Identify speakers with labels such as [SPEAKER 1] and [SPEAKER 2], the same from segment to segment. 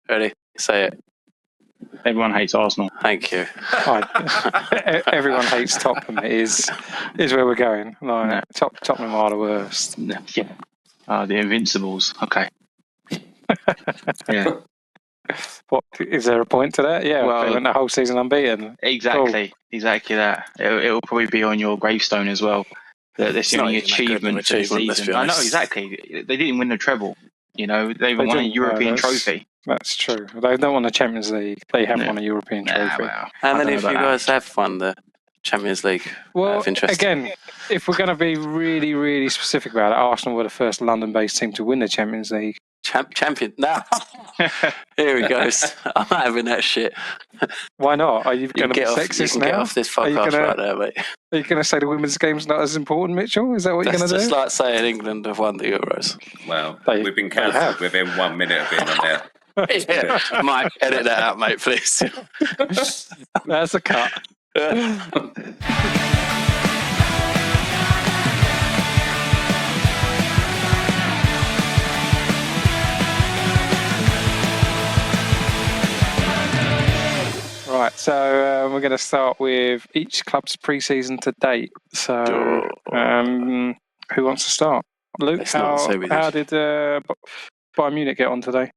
[SPEAKER 1] Ready? Say it.
[SPEAKER 2] Everyone hates Arsenal.
[SPEAKER 1] Thank you.
[SPEAKER 3] Everyone hates Tottenham. Is where we're going. Like, Tottenham are the worst.
[SPEAKER 2] Yeah. The Invincibles. Okay. Yeah.
[SPEAKER 3] What is there a point to that? Yeah,
[SPEAKER 2] Well,
[SPEAKER 3] they went the whole season unbeaten.
[SPEAKER 2] Exactly that. It will probably be on your gravestone as well. That's the only achievement for the season. I know, exactly. They didn't win the treble. You know, they even won a European trophy.
[SPEAKER 3] That's true. They don't won the Champions League. They have won a European trophy.
[SPEAKER 2] Well,
[SPEAKER 1] how many of you guys have won the Champions League?
[SPEAKER 3] Well, again, if we're going to be really, really specific about it, Arsenal were the first London-based team to win the Champions League.
[SPEAKER 1] Champion? No. Here he goes. I'm not having that shit.
[SPEAKER 3] Why not? Are you going to be sexist now?
[SPEAKER 1] You can get off this podcast right there, mate.
[SPEAKER 3] Are you going to say the women's game's not as important, Mitchell? Is that what you're going to do?
[SPEAKER 1] It's just like saying England have won the Euros.
[SPEAKER 4] Well, we've been cancelled within 1 minute of being on there.
[SPEAKER 1] Yeah. Mike, edit that out, mate, please.
[SPEAKER 3] That's a cut. Right, so we're going to start with each club's pre-season to date. So, who wants to start? Luke, how did Bayern Munich get on today?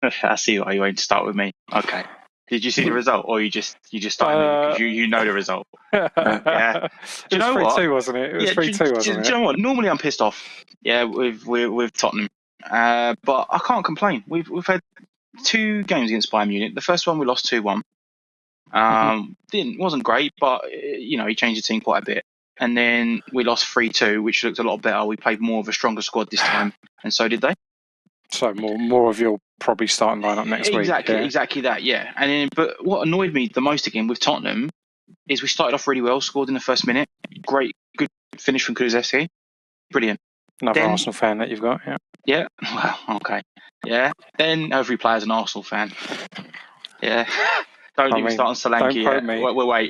[SPEAKER 2] I see why you went to start with me. Okay. Did you see the result, or you just started because you know the result? Yeah.
[SPEAKER 3] Do you know what? 3-2, wasn't it? It was 3-2, wasn't it?
[SPEAKER 2] Do you know what? Normally I'm pissed off. Yeah, with Tottenham, but I can't complain. We've had 2 games against Bayern Munich. The first one we lost 2-1. Wasn't great, but he changed the team quite a bit. And then we lost 3-2, which looked a lot better. We played more of a stronger squad this time, and so did they.
[SPEAKER 3] So more of your probably starting lineup next week.
[SPEAKER 2] Exactly that, yeah. And then, but what annoyed me the most again with Tottenham is we started off really well, scored in the first minute. Good finish from Kulusevski. Brilliant.
[SPEAKER 3] Another Arsenal fan that you've got, yeah.
[SPEAKER 2] Yeah, well, okay. Yeah. Then every player's an Arsenal fan. Yeah. Don't even start on Solanke yet.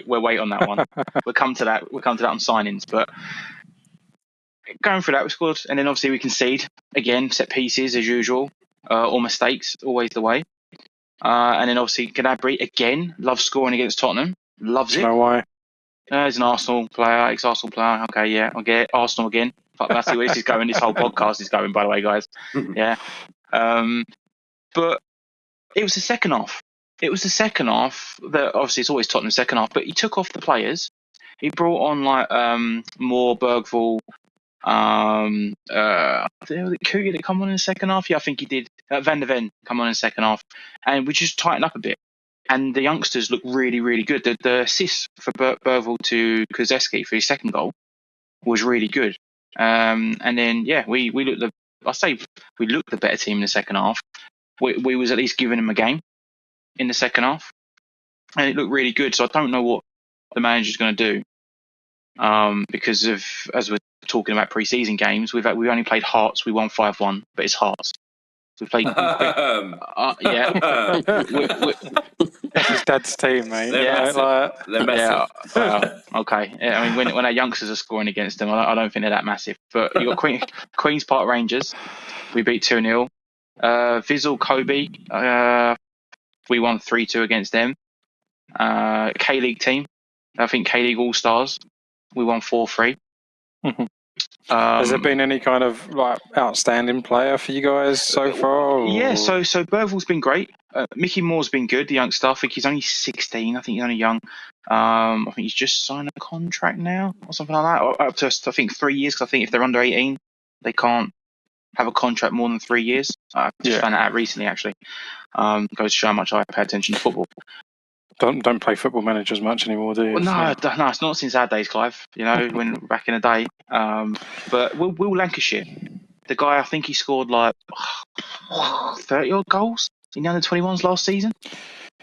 [SPEAKER 2] We'll wait on that one. We'll come to that on signings, but going through that, we scored, and then obviously we concede again, set pieces as usual, or mistakes, always the way. And then obviously Gnabry again loves scoring against Tottenham, loves it.
[SPEAKER 3] Know why?
[SPEAKER 2] He's an Arsenal player, ex-Arsenal player. Okay, yeah, I'll get it. Arsenal again. That's where this is going. This whole podcast is going, by the way, guys. Yeah. But it was the second half. It was the second half that obviously it's always Tottenham's second half, but he took off the players. He brought on Moore, Bergvall. Was it Cougar that come on in the second half? Yeah, I think he did. Van der Ven come on in the second half, and we just tightened up a bit. And the youngsters look really, really good. The assist for Bergvall to Kulusevski for his second goal was really good. And then we looked the better team in the second half. We was at least giving them a game in the second half, and it looked really good. So I don't know what the manager's going to do, because of, as we're talking about pre-season games, we only played Hearts. We won 5-1, but it's Hearts. We played.
[SPEAKER 3] That's his dad's team, mate.
[SPEAKER 4] They're massive.
[SPEAKER 2] Okay. Yeah, I mean, when our youngsters are scoring against them, I don't think they're that massive. But you got Queens Park Rangers. We beat 2-0. Vissel Kobe. We won 3-2 against them. K-League team. I think K-League All Stars. We won 4-3.
[SPEAKER 3] Has there been any kind of outstanding player for you guys so far? Or?
[SPEAKER 2] Yeah, so Bergvall's been great. Mickey Moore's been good, the youngster. I think he's only 16. I think he's only young. I think he's just signed a contract now or something like that. Or up to, I think, 3 years, because I think if they're under 18, they can't have a contract more than 3 years. I just found that out recently, actually. Goes to show how much I pay attention to football.
[SPEAKER 3] Don't play Football Manager as much anymore, do you?
[SPEAKER 2] Well, no, it's not since our days, Clive. When back in the day. But Will Lancashire, the guy, I think he scored 30 odd goals in the under-21s last season.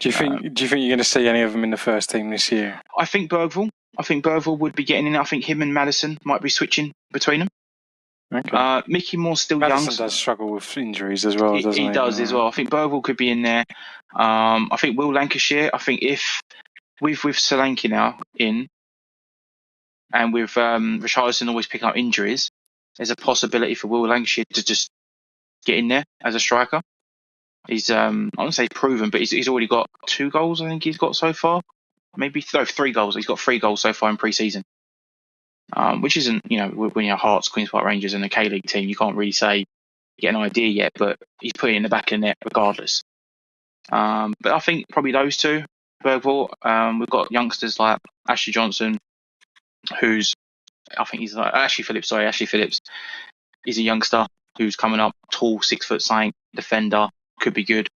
[SPEAKER 3] Do you think you're going to see any of them in the first team this year?
[SPEAKER 2] I think Bergvall would be getting in. I think him and Maddison might be switching between them.
[SPEAKER 3] Okay.
[SPEAKER 2] Mickey Moore's still
[SPEAKER 3] Maddison
[SPEAKER 2] young.
[SPEAKER 3] Maddison does struggle with injuries as well, doesn't he?
[SPEAKER 2] He does as well. I think Bergvall could be in there. I think Will Lancashire, I think if with Solanke now in, and with Richarlison always picking up injuries, there's a possibility for Will Lancashire to just get in there as a striker. He's I wouldn't say proven, but he's already got 2 goals. I think he's got so far. Maybe 3 goals. He's got 3 goals so far in pre-season, which isn't, when you're Hearts, Queen's Park Rangers, and a K-League team, you can't really say get an idea yet. But he's putting it in the back of the net regardless. But I think probably those two. Bergvall. We've got youngsters like Ashley Johnson, who's I think he's like Ashley Phillips. Sorry, Ashley Phillips. He's a youngster who's coming up, tall, 6 foot something, defender, could be good.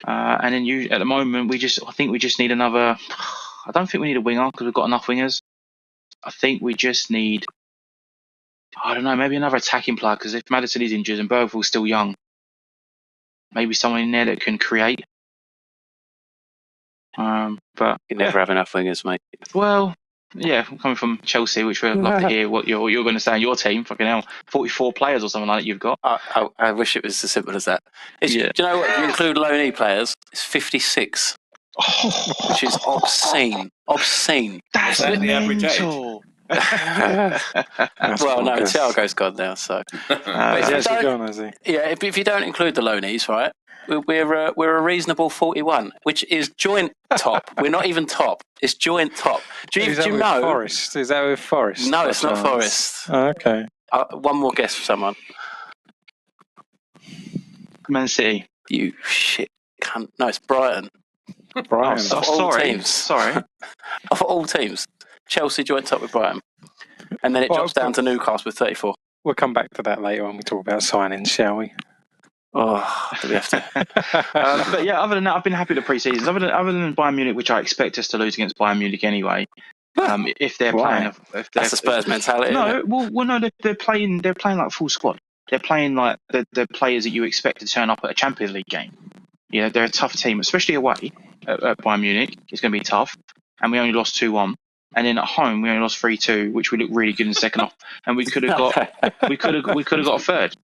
[SPEAKER 2] And then at the moment, I think we just need another. I don't think we need a winger because we've got enough wingers. I think we just need, I don't know, maybe another attacking player, because if Maddison is injured and Bergvall's still young, maybe someone in there that can create. But
[SPEAKER 1] you never have enough wingers, mate.
[SPEAKER 2] Well, yeah, coming from Chelsea, which we'd love to hear what you're going to say on your team. Fucking hell, 44 players or something like that you've got.
[SPEAKER 1] I wish it was as simple as that. Do you know what? If you include loanee players, it's 56, which is obscene. Obscene.
[SPEAKER 2] That's
[SPEAKER 4] the average age.
[SPEAKER 2] mental.
[SPEAKER 1] Well, no, Thiago's gone now, so.
[SPEAKER 3] He's gone, has he?
[SPEAKER 1] Yeah, if you don't include the loanees, right? We're a reasonable 41, which is joint top. We're not even top. It's joint top. Do you know?
[SPEAKER 3] Forest? Is that with Forest?
[SPEAKER 1] No, it's not Forest.
[SPEAKER 3] Oh, okay.
[SPEAKER 1] One more guess for someone.
[SPEAKER 2] Man City.
[SPEAKER 1] You shit cunt. No, it's Brighton.
[SPEAKER 3] Brighton.
[SPEAKER 1] Of all
[SPEAKER 2] sorry.
[SPEAKER 1] teams.
[SPEAKER 2] Sorry.
[SPEAKER 1] Of all teams. Chelsea joint top with Brighton. And then it drops down to Newcastle with 34.
[SPEAKER 3] We'll come back to that later when we talk about signings, shall we?
[SPEAKER 1] Oh, do we have to?
[SPEAKER 2] But yeah, other than that, I've been happy with the pre-seasons. Other than Bayern Munich, which I expect us to lose against Bayern Munich anyway. If they're playing,
[SPEAKER 1] that's the Spurs mentality.
[SPEAKER 2] No, no, they're playing like full squad. They're playing like the players that you expect to turn up at a Champions League game. Yeah, they're a tough team, especially away at Bayern Munich. It's going to be tough, and we only lost 2-1. And then at home we only lost 3-2, which we looked really good in the second half, and we could have got a third.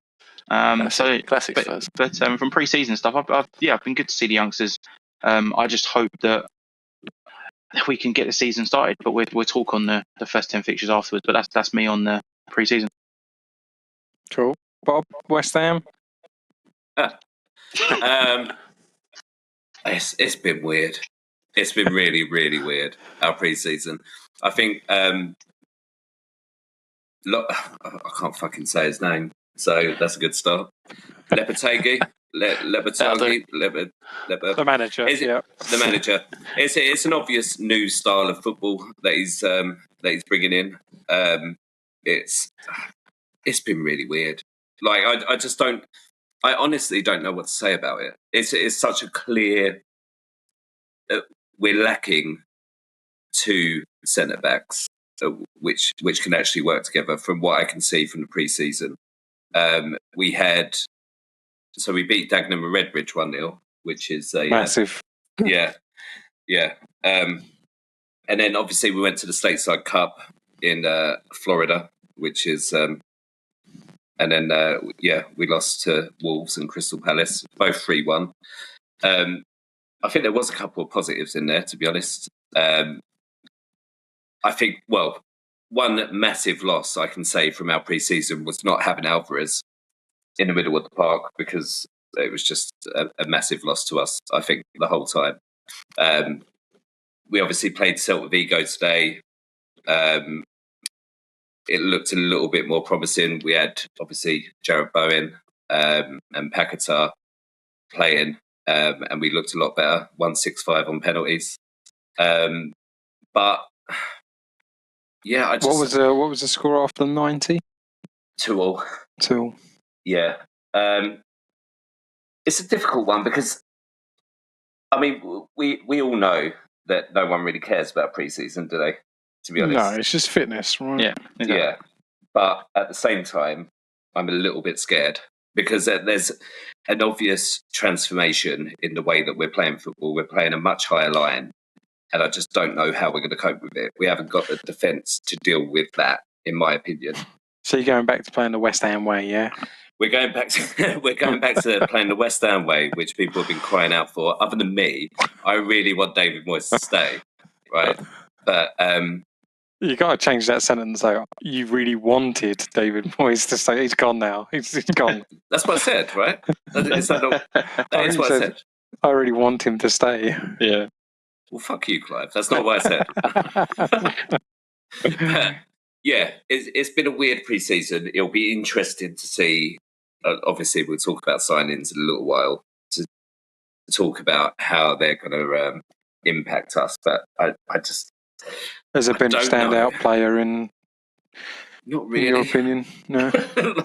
[SPEAKER 1] Classic Spurs.
[SPEAKER 2] But from pre-season stuff, I've been good to see the youngsters. I just hope that we can get the season started. But we'll talk on the first 10 fixtures afterwards. But that's me on the pre-season.
[SPEAKER 3] Cool. Bob, West Ham.
[SPEAKER 4] It's been weird. It's been really, really weird, our pre-season. I think I can't fucking say his name, so that's a good start. Lepetegi,
[SPEAKER 3] the manager.
[SPEAKER 4] The manager. It's an obvious new style of football that he's bringing in. It's been really weird. Like I honestly don't know what to say about it. It's such a clear. We're lacking 2 centre backs, which can actually work together. From what I can see from the pre-season, we beat Dagenham and Redbridge 1-0, which is a
[SPEAKER 3] massive.
[SPEAKER 4] Yeah. And then obviously we went to the Stateside Cup in Florida, which is, and then we lost to Wolves and Crystal Palace, both 3-1. I think there was a couple of positives in there, to be honest. I think, one massive loss I can say from our pre-season was not having Alvarez in the middle of the park, because it was just a massive loss to us, I think, the whole time. We obviously played Celta Vigo today. It looked a little bit more promising. We had, obviously, Jarrett Bowen and Paquetá playing. And we looked a lot better, 1-6-5 on penalties. But yeah,
[SPEAKER 3] what was the score after 90?
[SPEAKER 4] 2-2.
[SPEAKER 3] 2.
[SPEAKER 4] Yeah, it's a difficult one because, I mean, we all know that no one really cares about pre-season, do they? To be honest,
[SPEAKER 3] no, it's just fitness, right?
[SPEAKER 2] Yeah, exactly.
[SPEAKER 4] Yeah. But at the same time, I'm a little bit scared, because there's an obvious transformation in the way that we're playing football. We're playing a much higher line, and I just don't know how we're going to cope with it. We haven't got the defence to deal with that, in my opinion.
[SPEAKER 3] So you're going back to playing the West Ham way, yeah?
[SPEAKER 4] We're going back to playing the West Ham way, which people have been crying out for. Other than me, I really want David Moyes to stay, right? But
[SPEAKER 3] You got to change that sentence. Though you really wanted David Moyes to stay. He's gone now. He's gone.
[SPEAKER 4] That's what I said, right? That is what I said.
[SPEAKER 3] I really want him to stay.
[SPEAKER 2] Yeah.
[SPEAKER 4] Well, fuck you, Clive. That's not what I said. But, yeah, it's been a weird pre-season. It'll be interesting to see. Obviously, we'll talk about signings in a little while to talk about how they're going to impact us. But I just...
[SPEAKER 3] Has there been a standout player in...
[SPEAKER 4] Not really.
[SPEAKER 3] In your opinion? No.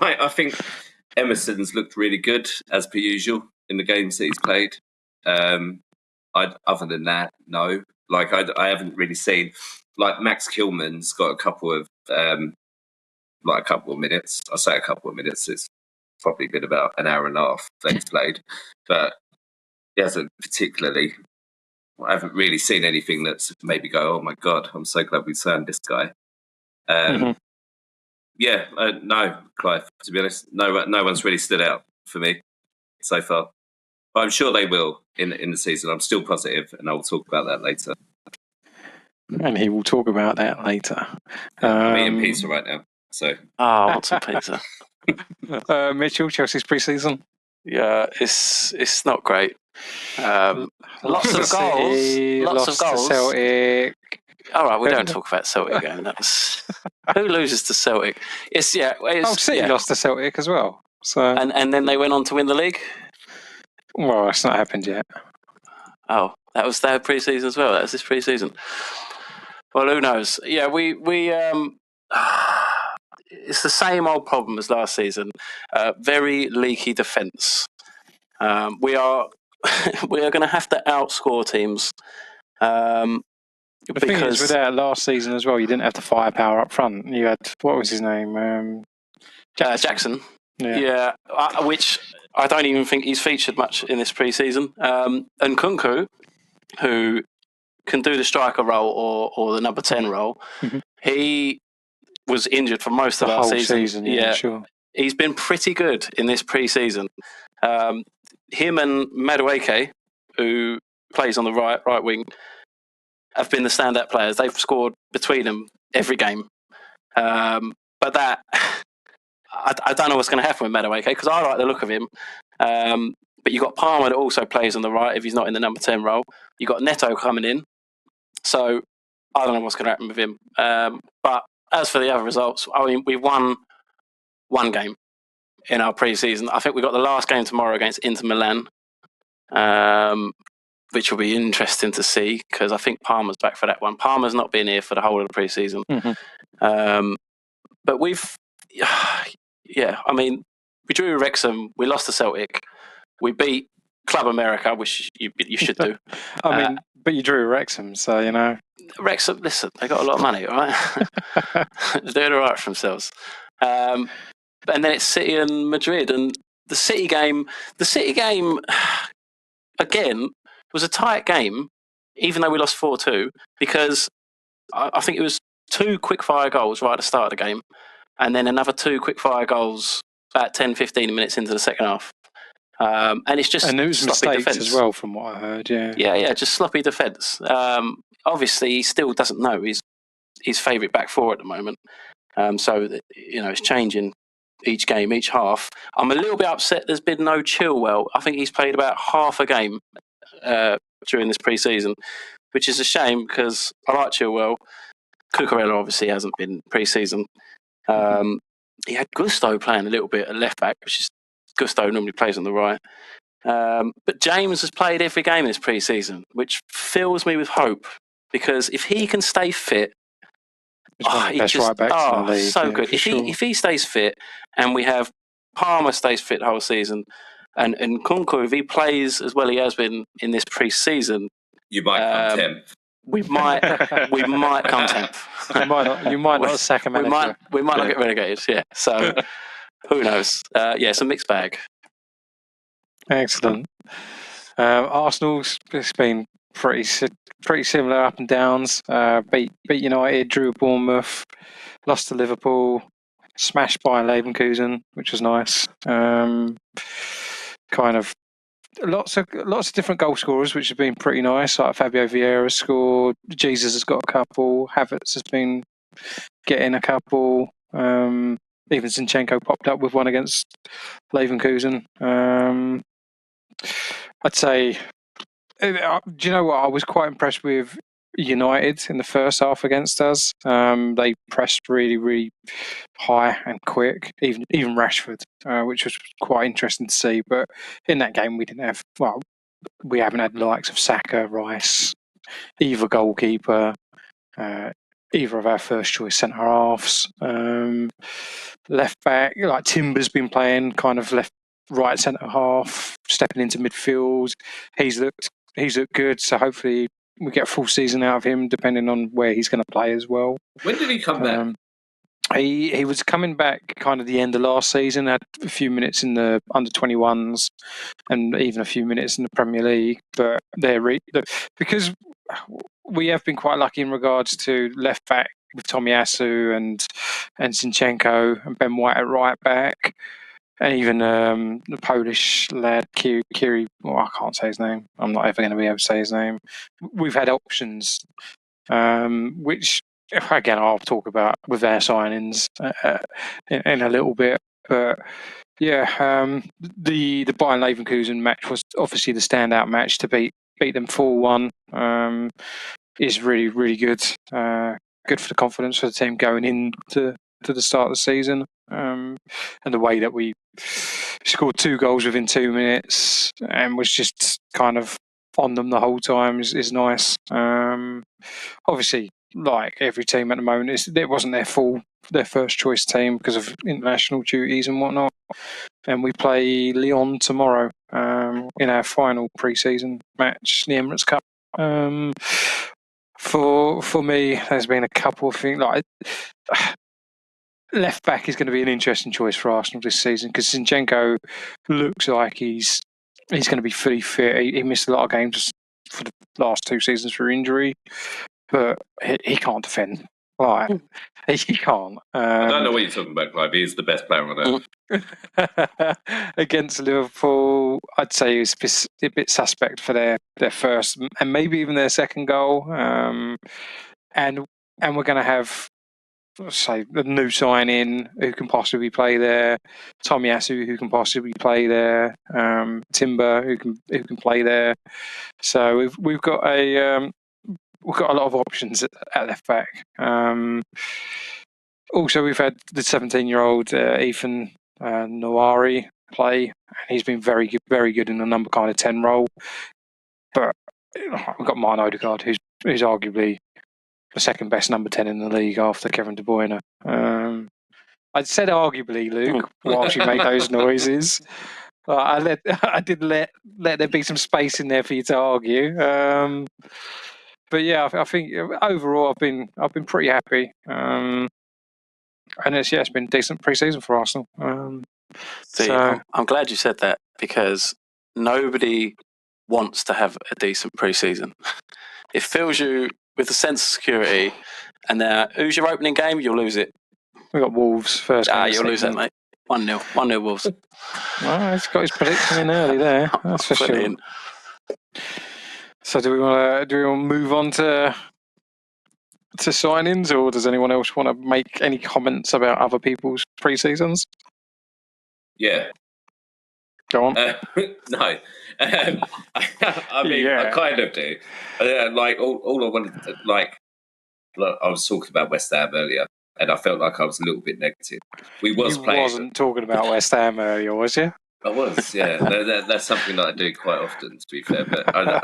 [SPEAKER 4] I think Emerson's looked really good, as per usual, in the games that he's played. Other than that, no. I haven't really seen... Max Kilman's got a couple of minutes. I say a couple of minutes. It's probably been about an hour and a half that he's played. But he hasn't particularly... I haven't really seen anything that's maybe go, oh my God, I'm so glad we signed this guy. Yeah, no, Clive, to be honest. No one's really stood out for me so far. But I'm sure they will in the season. I'm still positive, and I'll talk about that later.
[SPEAKER 3] And he will talk about that later.
[SPEAKER 4] I'm eating pizza right now. So.
[SPEAKER 1] I want some pizza.
[SPEAKER 3] Mitchell, Chelsea's pre-season?
[SPEAKER 1] Yeah, it's not great. Lots of goals. Lots of goals.
[SPEAKER 3] To Celtic.
[SPEAKER 1] All right, we don't talk about Celtic again. Who loses to Celtic? City
[SPEAKER 3] lost to Celtic as well. So
[SPEAKER 1] and then they went on to win the league.
[SPEAKER 3] Well, it's not happened yet.
[SPEAKER 1] Oh, that was their pre-season as well. That was this pre-season. Well, who knows? Yeah, we it's the same old problem as last season. Very leaky defence. We are going to have to outscore teams.
[SPEAKER 3] The thing is, with that last season as well, you didn't have the firepower up front. You had, what was his name?
[SPEAKER 1] Jackson. Yeah. Which I don't even think he's featured much in this pre-season. And Kunku, who can do the striker role or the number 10 role, he was injured for most of last season.
[SPEAKER 3] Yeah, sure.
[SPEAKER 1] He's been pretty good in this pre-season. Him and Madueke, who plays on the right wing, have been the standout players. They've scored between them every game. But that, I don't know what's going to happen with Madueke because I like the look of him. But you've got Palmer that also plays on the right if he's not in the number 10 role. You've got Neto coming in. So I don't know what's going to happen with him. But as for the other results, I mean, we've won one game in our pre-season. I think we've got the last game tomorrow against Inter Milan. Which will be interesting to see because I think Palmer's back for that one. Palmer's not been here for the whole of the pre-season. But I mean, we drew Wrexham, we lost to Celtic, we beat Club America, which you should do.
[SPEAKER 3] I mean, but you drew Wrexham, so, you know.
[SPEAKER 1] Wrexham, listen, they got a lot of money, all right? They're doing all right for themselves. And then it's City and Madrid. And the City game, again, was a tight game, even though we lost 4-2, because I think it was 2 quick-fire goals right at the start of the game, and then another 2 quick-fire goals about 10-15 minutes into the second half. And it's just
[SPEAKER 3] and it was
[SPEAKER 1] sloppy defence
[SPEAKER 3] as well, from what I heard.
[SPEAKER 1] Yeah, just sloppy defence. Obviously, he still doesn't know his favourite back four at the moment. So it's changing each game, each half. I'm a little bit upset. There's been no Chilwell. I think he's played about half a game during this pre-season, which is a shame because I like Chilwell. Cucurella obviously hasn't been pre-season. He had Gusto playing a little bit at left back, which is Gusto normally plays on the right. But James has played every game this pre-season, which fills me with hope because if he can stay fit,
[SPEAKER 3] best right backs in the league.
[SPEAKER 1] So good. If he stays fit and we have Palmer stays fit the whole season, and Kunku, if he plays as well he has been in this pre-season,
[SPEAKER 4] you might come 10th.
[SPEAKER 1] We might come 10th.
[SPEAKER 3] You might not sack a manager.
[SPEAKER 1] We might not get relegated. Yeah. So who knows? It's a mixed bag.
[SPEAKER 3] Excellent. Arsenal's it's been pretty similar up and downs. Beat United, drew Bournemouth, lost to Liverpool, smashed by Leverkusen, which was nice. Kind of lots of different goal scorers, which have been pretty nice. Like Fabio Vieira scored, Jesus has got a couple, Havertz has been getting a couple. Even Zinchenko popped up with one against Leverkusen. I'd say, do you know what? I was quite impressed with United in the first half against us. They pressed really, really high and quick, even Rashford, which was quite interesting to see. But in that game, we haven't had the likes of Saka, Rice, either goalkeeper, either of our first choice centre halves. Left back, like Timber's been playing kind of right centre half, stepping into midfield. He's looked good, so hopefully we get a full season out of him, depending on where he's going to play as well.
[SPEAKER 4] When did he come back?
[SPEAKER 3] He was coming back kind of the end of last season, had a few minutes in the under-21s and even a few minutes in the Premier League. But because we have been quite lucky in regards to left back with Tomiyasu and Zinchenko and Ben White at right back. And even the Polish lad, Kiri, I can't say his name. I'm not ever going to be able to say his name. We've had options, which, again, I'll talk about with their signings in a little bit. But, yeah, the Bayern Leverkusen match was obviously the standout match to beat them 4-1. Is really, really good. Good for the confidence for the team going into the start of the season. And the way that we scored 2 goals within 2 minutes and was just kind of on them the whole time is nice. Obviously, like every team at the moment, it wasn't their first choice team because of international duties and whatnot. And we play Lyon tomorrow in our final pre-season match, the Emirates Cup. For me, there's been a couple of things like left back is going to be an interesting choice for Arsenal this season because Zinchenko looks like he's going to be fully fit. He missed a lot of games for the last 2 seasons for injury, but he can't defend. Like he can't.
[SPEAKER 4] I don't know what you're talking about, Clive. He's the best player on
[SPEAKER 3] earth. Against Liverpool, I'd say he was a bit suspect for their first and maybe even their second goal. And we're going to have, say, the new signing who can possibly play there, Tomiyasu who can possibly play there, Timber who can play there. So we've got a lot of options at left back. Also, we've had the 17-year-old Ethan Noari play, and he's been very good in the number kind of 10 role. But we've got Martin Odegaard, who's arguably the second best number 10 in the league after Kevin De Bruyne. I said arguably, Luke, whilst you make those noises. I did let there be some space in there for you to argue. But yeah, I think overall I've been pretty happy. And it's been a decent pre-season for Arsenal.
[SPEAKER 1] I'm glad you said that because nobody wants to have a decent pre-season. It fills you with a sense of security. And who's your opening game? You'll lose it.
[SPEAKER 3] We've got Wolves first.
[SPEAKER 1] You'll lose that, mate. 1-0. 1-0 Wolves.
[SPEAKER 3] Well, he's got his prediction in early there. That's for sure. So do we want to move on to signings, or does anyone else want to make any comments about other people's pre-seasons?
[SPEAKER 4] Yeah.
[SPEAKER 3] Go on.
[SPEAKER 4] No. I mean, yeah. I kind of do. Like, all I wanted to, like, I was talking about West Ham earlier, and I felt like I was a little bit negative. We wasn't
[SPEAKER 3] talking about West Ham earlier, was you?
[SPEAKER 4] I was, yeah. That's something that I do quite often, to be fair. But I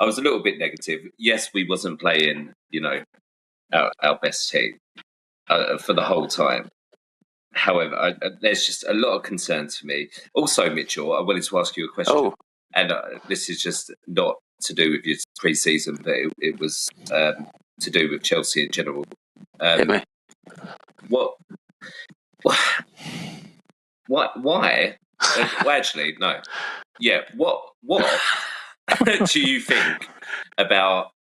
[SPEAKER 4] was a little bit negative. Yes, we wasn't playing, our best team for the whole time. However, there's just a lot of concerns for me. Also, Mitchell, I wanted to ask you a question. Oh. And this is just not to do with your pre-season, but it was to do with Chelsea in general. Why? Well, actually, no. Yeah. What do you think about?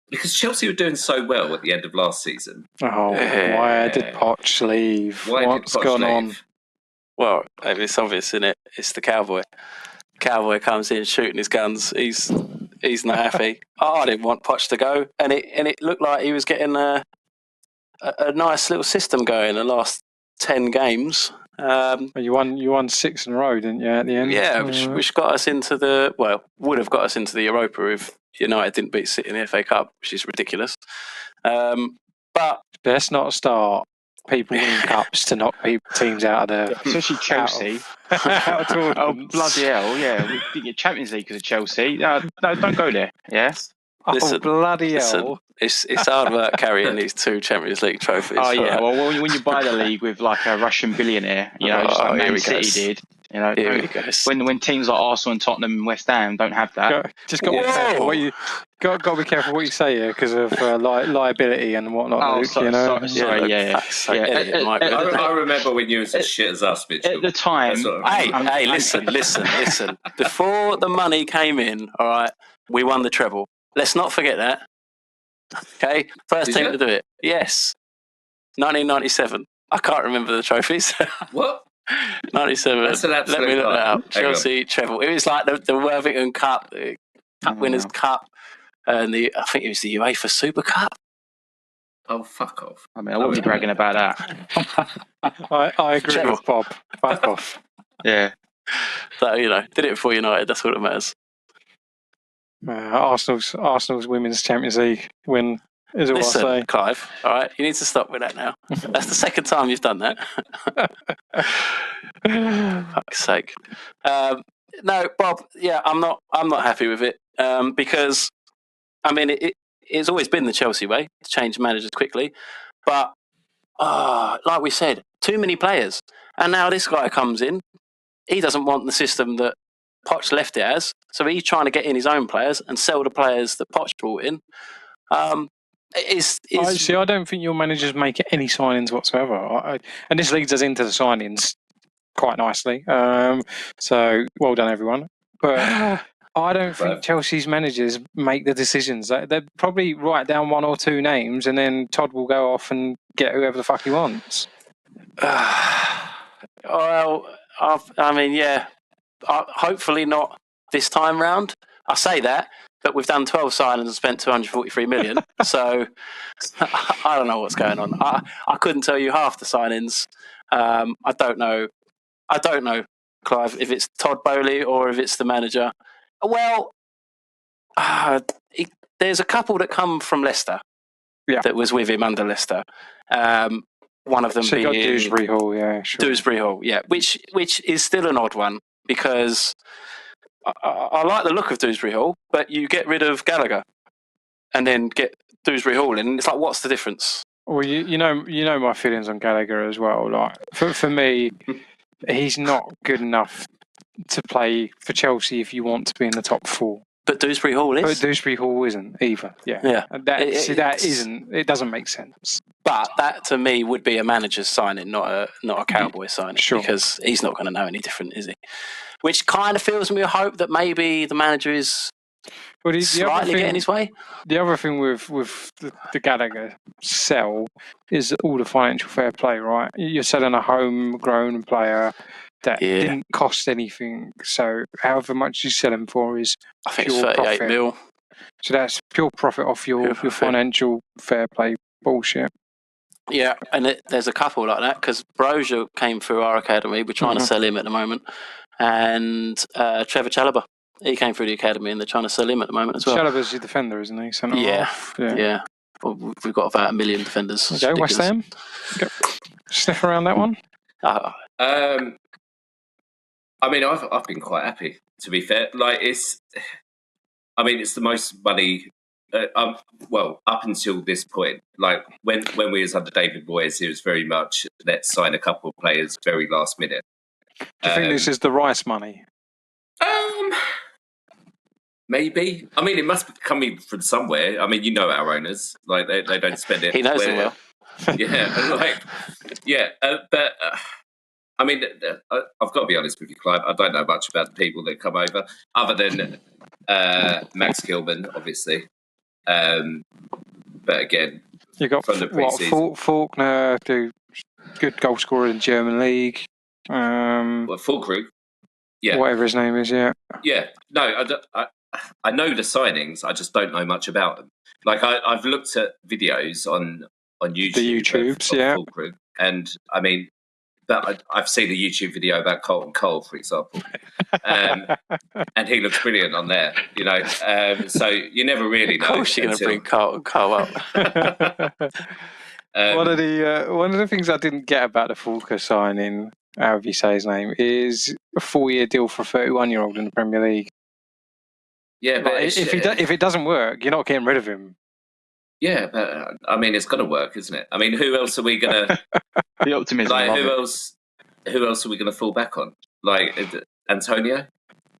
[SPEAKER 4] Because Chelsea were doing so well at the end of last season.
[SPEAKER 3] Oh, why did Poch leave? What's gone on?
[SPEAKER 1] Well, it's obvious, isn't it? It's the cowboy. Cowboy comes in shooting his guns. He's He's not happy. I didn't want Poch to go, and it looked like he was getting a nice little system going the last 10 games.
[SPEAKER 3] You won 6 in a row, didn't you? At the end,
[SPEAKER 1] yeah, which got us into would have got us into the Europa if United didn't beat City in the FA Cup, which is ridiculous. But
[SPEAKER 3] let's not start people winning cups to knock teams out of the,
[SPEAKER 2] especially Chelsea.
[SPEAKER 3] Oh
[SPEAKER 2] bloody hell! Yeah, we didn't get Champions League because of Chelsea. No, don't go there. Yeah.
[SPEAKER 3] Listen, bloody hell!
[SPEAKER 1] It's hard work carrying these 2 Champions League trophies.
[SPEAKER 2] Oh yeah. Right? Well, when you buy the league with like a Russian billionaire, just like Man City did. When teams like Arsenal and Tottenham and West Ham don't have that,
[SPEAKER 3] just got to be careful what you got to be careful what you say here because of liability and whatnot. Luke,
[SPEAKER 2] sorry, yeah.
[SPEAKER 4] I remember when you were as shit as us, Mitchell.
[SPEAKER 2] At the time.
[SPEAKER 1] Hey, listen. Before the money came in, all right, we won the treble. Let's not forget that. Okay, first team to do it. Yes, 1997. I can't remember the trophies.
[SPEAKER 4] What?
[SPEAKER 1] 97.
[SPEAKER 4] That's an absolute
[SPEAKER 1] Let me look that up.
[SPEAKER 4] Chelsea
[SPEAKER 1] treble. It was like the Worthington Cup, the Cup Winners' Cup, and I think it was the UEFA Super Cup.
[SPEAKER 4] Oh, fuck off!
[SPEAKER 2] I mean, I won't be bragging about that.
[SPEAKER 3] I agree with Bob. Fuck off.
[SPEAKER 2] Yeah.
[SPEAKER 1] So did it before United. That's what it matters.
[SPEAKER 3] Arsenal's Women's Champions League win is all I say.
[SPEAKER 1] Clive, all right, you need to stop with that now. That's the second time you've done that. Fuck's sake. No, Bob. Yeah, I'm not happy with it because I mean it's always been the Chelsea way to change managers quickly, but like we said, too many players, and now this guy comes in. He doesn't want the system that Poch left it as, so he's trying to get in his own players and sell the players that Poch brought in.
[SPEAKER 3] I don't think your managers make any signings whatsoever. And this leads us into the signings quite nicely. So well done, everyone. But I don't think Chelsea's managers make the decisions. They'd probably write down 1 or 2 names, and then Todd will go off and get whoever the fuck he wants.
[SPEAKER 1] Well, hopefully not this time round. I say that, but we've done 12 signings and spent 243 million. So I don't know what's going on. I couldn't tell you half the signings. I don't know, Clive, if it's Todd Bowley or if it's the manager. Well, there's a couple that come from Leicester that was with him under Leicester. One of them being
[SPEAKER 3] Dewsbury Hall, yeah, sure.
[SPEAKER 1] Dewsbury Hall, yeah, which is still an odd one because I like the look of Dewsbury Hall, but you get rid of Gallagher and then get Dewsbury Hall in. It's like, what's the difference?
[SPEAKER 3] Well, you know my feelings on Gallagher as well. Like for me, he's not good enough to play for Chelsea if you want to be in the top 4.
[SPEAKER 1] But Dewsbury Hall is.
[SPEAKER 3] But Dewsbury Hall isn't either. Yeah. It doesn't make sense.
[SPEAKER 1] But that to me would be a manager's signing, not a Cowboy signing, because he's not going to know any different, is he? Which kind of fills me with hope that maybe the manager is slightly getting his way.
[SPEAKER 3] The other thing with the Gallagher sell is all the financial fair play, right? You're selling a homegrown player that didn't cost anything. So however much you sell him for is
[SPEAKER 1] I think it's 38 mil.
[SPEAKER 3] So that's pure profit off your financial fair play bullshit.
[SPEAKER 1] Yeah, and there's a couple like that because Brozier came through our academy. We're trying to sell him at the moment. And Trevor Chalobah, he came through the academy and they're trying to sell him at the moment as well.
[SPEAKER 3] Chalobah's your defender, isn't he?
[SPEAKER 1] Yeah. Well, we've got about 1 million defenders.
[SPEAKER 3] Okay, West Ham. Sniff around that one.
[SPEAKER 4] I mean, I've been quite happy, to be fair. Like it's the most money. Up until this point, like when we was under David Moyes, it was very much let's sign a couple of players very last minute.
[SPEAKER 3] Do you think this is the Rice money?
[SPEAKER 4] Maybe. I mean, it must be coming from somewhere. I mean, our owners, like they don't spend it.
[SPEAKER 1] He knows it well.
[SPEAKER 4] But I mean, I've got to be honest with you, Clive. I don't know much about the people that come over, other than Max Gilman, obviously. But again,
[SPEAKER 3] you got
[SPEAKER 4] from the pre-season.
[SPEAKER 3] Faulkner, the good goal scorer in the German league.
[SPEAKER 4] Full crew. Yeah,
[SPEAKER 3] whatever his name is. Yeah.
[SPEAKER 4] Yeah. No, I know the signings. I just don't know much about them. Like I've looked at videos on YouTube,
[SPEAKER 3] the YouTubes,
[SPEAKER 4] of
[SPEAKER 3] yeah.
[SPEAKER 4] Fulkrug, and I mean, but I've seen a YouTube video about Colton Cole, for example, and he looks brilliant on there. You know, so you never really know.
[SPEAKER 1] Of course, you're going to bring Carl up.
[SPEAKER 3] One of the things I didn't get about the Fulker signing, however you say his name, is a 4-year deal for a 31-year-old in the Premier League.
[SPEAKER 4] Yeah, but
[SPEAKER 3] like, if it doesn't work, you're not getting rid of him.
[SPEAKER 4] Yeah, but I mean, it's got to work, isn't it? I mean, who else are we going to...
[SPEAKER 2] The optimism.
[SPEAKER 4] Like, who else are we going to fall back on? Like, Antonio?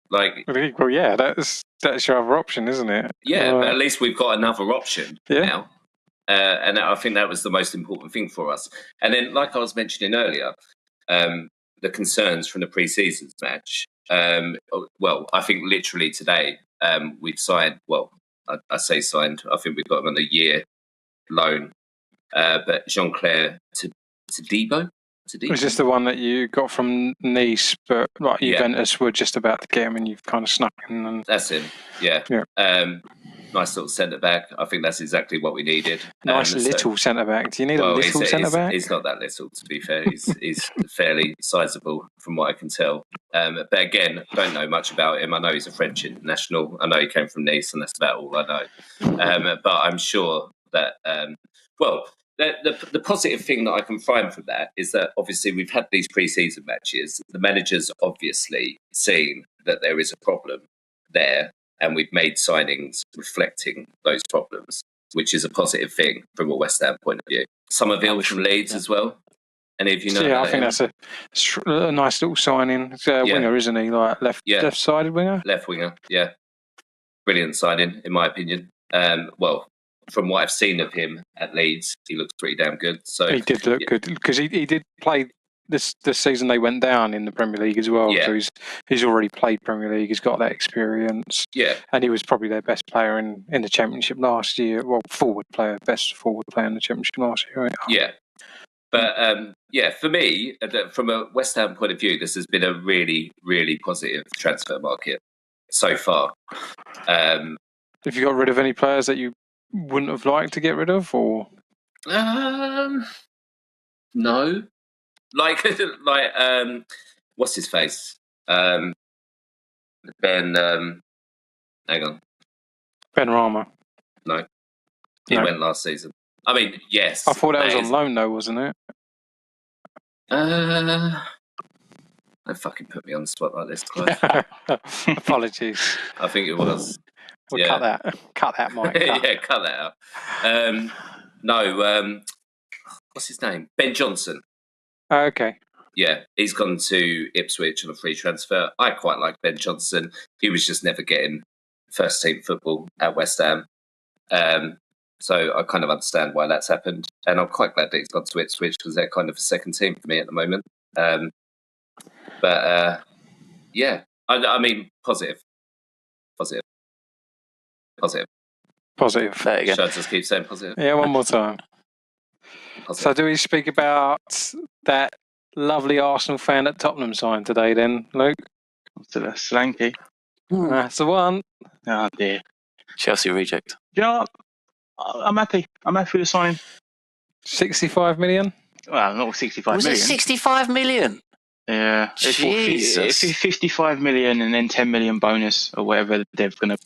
[SPEAKER 4] Like,
[SPEAKER 3] well, yeah, that's your other option, isn't it?
[SPEAKER 4] Yeah, but at least we've got another option now. And I think that was the most important thing for us. And then, like I was mentioning earlier, the concerns from the pre-season match. Well, I think literally today we've signed... Well, I say signed. I think we've got him on a year loan. But Jean-Claire Todibo?
[SPEAKER 3] Was this the one that you got from Nice, but like Juventus were just about to get him and you've kind of snuck in? And...
[SPEAKER 4] That's him, yeah. Nice little centre-back. I think that's exactly what we needed.
[SPEAKER 3] Nice little centre-back. Do you need a little centre-back?
[SPEAKER 4] He's not that little, to be fair. He's fairly sizable, from what I can tell. But again, I don't know much about him. I know he's a French international. I know he came from Nice, and that's about all I know. But I'm sure that... The positive thing that I can find from that is that obviously we've had these pre-season matches. The manager's obviously seen that there is a problem there, and we've made signings reflecting those problems, which is a positive thing from a West Ham point of view. Somerville from Leeds as well. Any of you know?
[SPEAKER 3] Yeah, I think that's a nice little signing. It's a winger, isn't he? Like left-sided winger?
[SPEAKER 4] Left winger, yeah. Brilliant signing, in my opinion. From what I've seen of him at Leeds, he looks pretty damn good. So
[SPEAKER 3] he did look good because he did play this season. They went down in the Premier League as well.
[SPEAKER 4] Yeah.
[SPEAKER 3] So he's already played Premier League. He's got that experience.
[SPEAKER 4] Yeah,
[SPEAKER 3] and he was probably their best player in the Championship last year. Well, best forward player in the Championship last year. Right?
[SPEAKER 4] Yeah, but for me, from a West Ham point of view, this has been a really, really positive transfer market so far.
[SPEAKER 3] Have you got rid of any players that you wouldn't have liked to get rid of, or
[SPEAKER 4] no, like what's his face? Ben. Hang on.
[SPEAKER 3] Ben Rama.
[SPEAKER 4] No, he went last season. I mean, yes.
[SPEAKER 3] I thought that was on loan, though, wasn't it?
[SPEAKER 4] Don't fucking put me on the spot like this, Clive.
[SPEAKER 3] Apologies.
[SPEAKER 4] I think it was.
[SPEAKER 3] We'll cut that, Mike.
[SPEAKER 4] Yeah, cut that out. No, what's his name? Ben Johnson.
[SPEAKER 3] Oh, okay.
[SPEAKER 4] Yeah, he's gone to Ipswich on a free transfer. I quite like Ben Johnson. He was just never getting first team football at West Ham. So I kind of understand why that's happened. And I'm quite glad that he's gone to Ipswich because they're kind of a second team for me at the moment. I mean, positive.
[SPEAKER 3] Positive.
[SPEAKER 1] There you go.
[SPEAKER 4] Should I just keep saying positive?
[SPEAKER 3] Yeah, one more time.
[SPEAKER 4] Positive.
[SPEAKER 3] So do we speak about that lovely Arsenal fan at Tottenham signed today then, Luke?
[SPEAKER 2] To the Slanky.
[SPEAKER 3] That's the one.
[SPEAKER 2] Oh dear.
[SPEAKER 1] Chelsea reject.
[SPEAKER 2] Do you know what? I'm happy. I'm happy with the signing.
[SPEAKER 3] 65 million?
[SPEAKER 2] Well, not 65
[SPEAKER 1] Was
[SPEAKER 2] million.
[SPEAKER 1] it 65 million?
[SPEAKER 2] Yeah.
[SPEAKER 1] Jesus.
[SPEAKER 2] 55 million and then 10 million bonus or whatever they're going to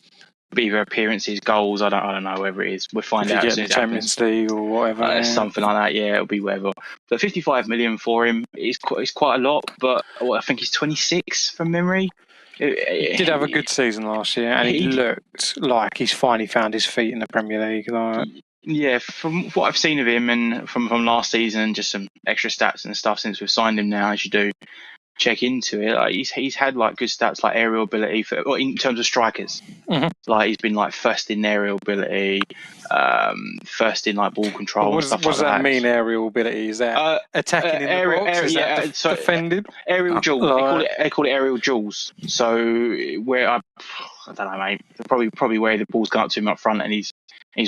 [SPEAKER 2] be, either appearances, goals. I don't know, whatever it is. We'll find out
[SPEAKER 3] If
[SPEAKER 2] as soon
[SPEAKER 3] you
[SPEAKER 2] as
[SPEAKER 3] get the Champions League or whatever.
[SPEAKER 2] Something like that. Yeah, it'll be whatever. But 55 million for him is quite a lot. But I think he's 26 from memory.
[SPEAKER 3] He did have a good season last year, and he looked like he's finally found his feet in the Premier League. Like.
[SPEAKER 2] Yeah, from what I've seen of him and from last season, and just some extra stats and stuff since we've signed him now, as you do check into it, like he's had like good stats like aerial ability in terms of strikers.
[SPEAKER 3] Mm-hmm.
[SPEAKER 2] Like he's been like first in aerial ability, first in like ball control.
[SPEAKER 3] What does that mean? Aerial ability, is that attacking in the box? Is that defended?
[SPEAKER 2] Aerial duels. They call it aerial duels. So where I don't know, mate. Probably where the ball's gone up to him up front and he's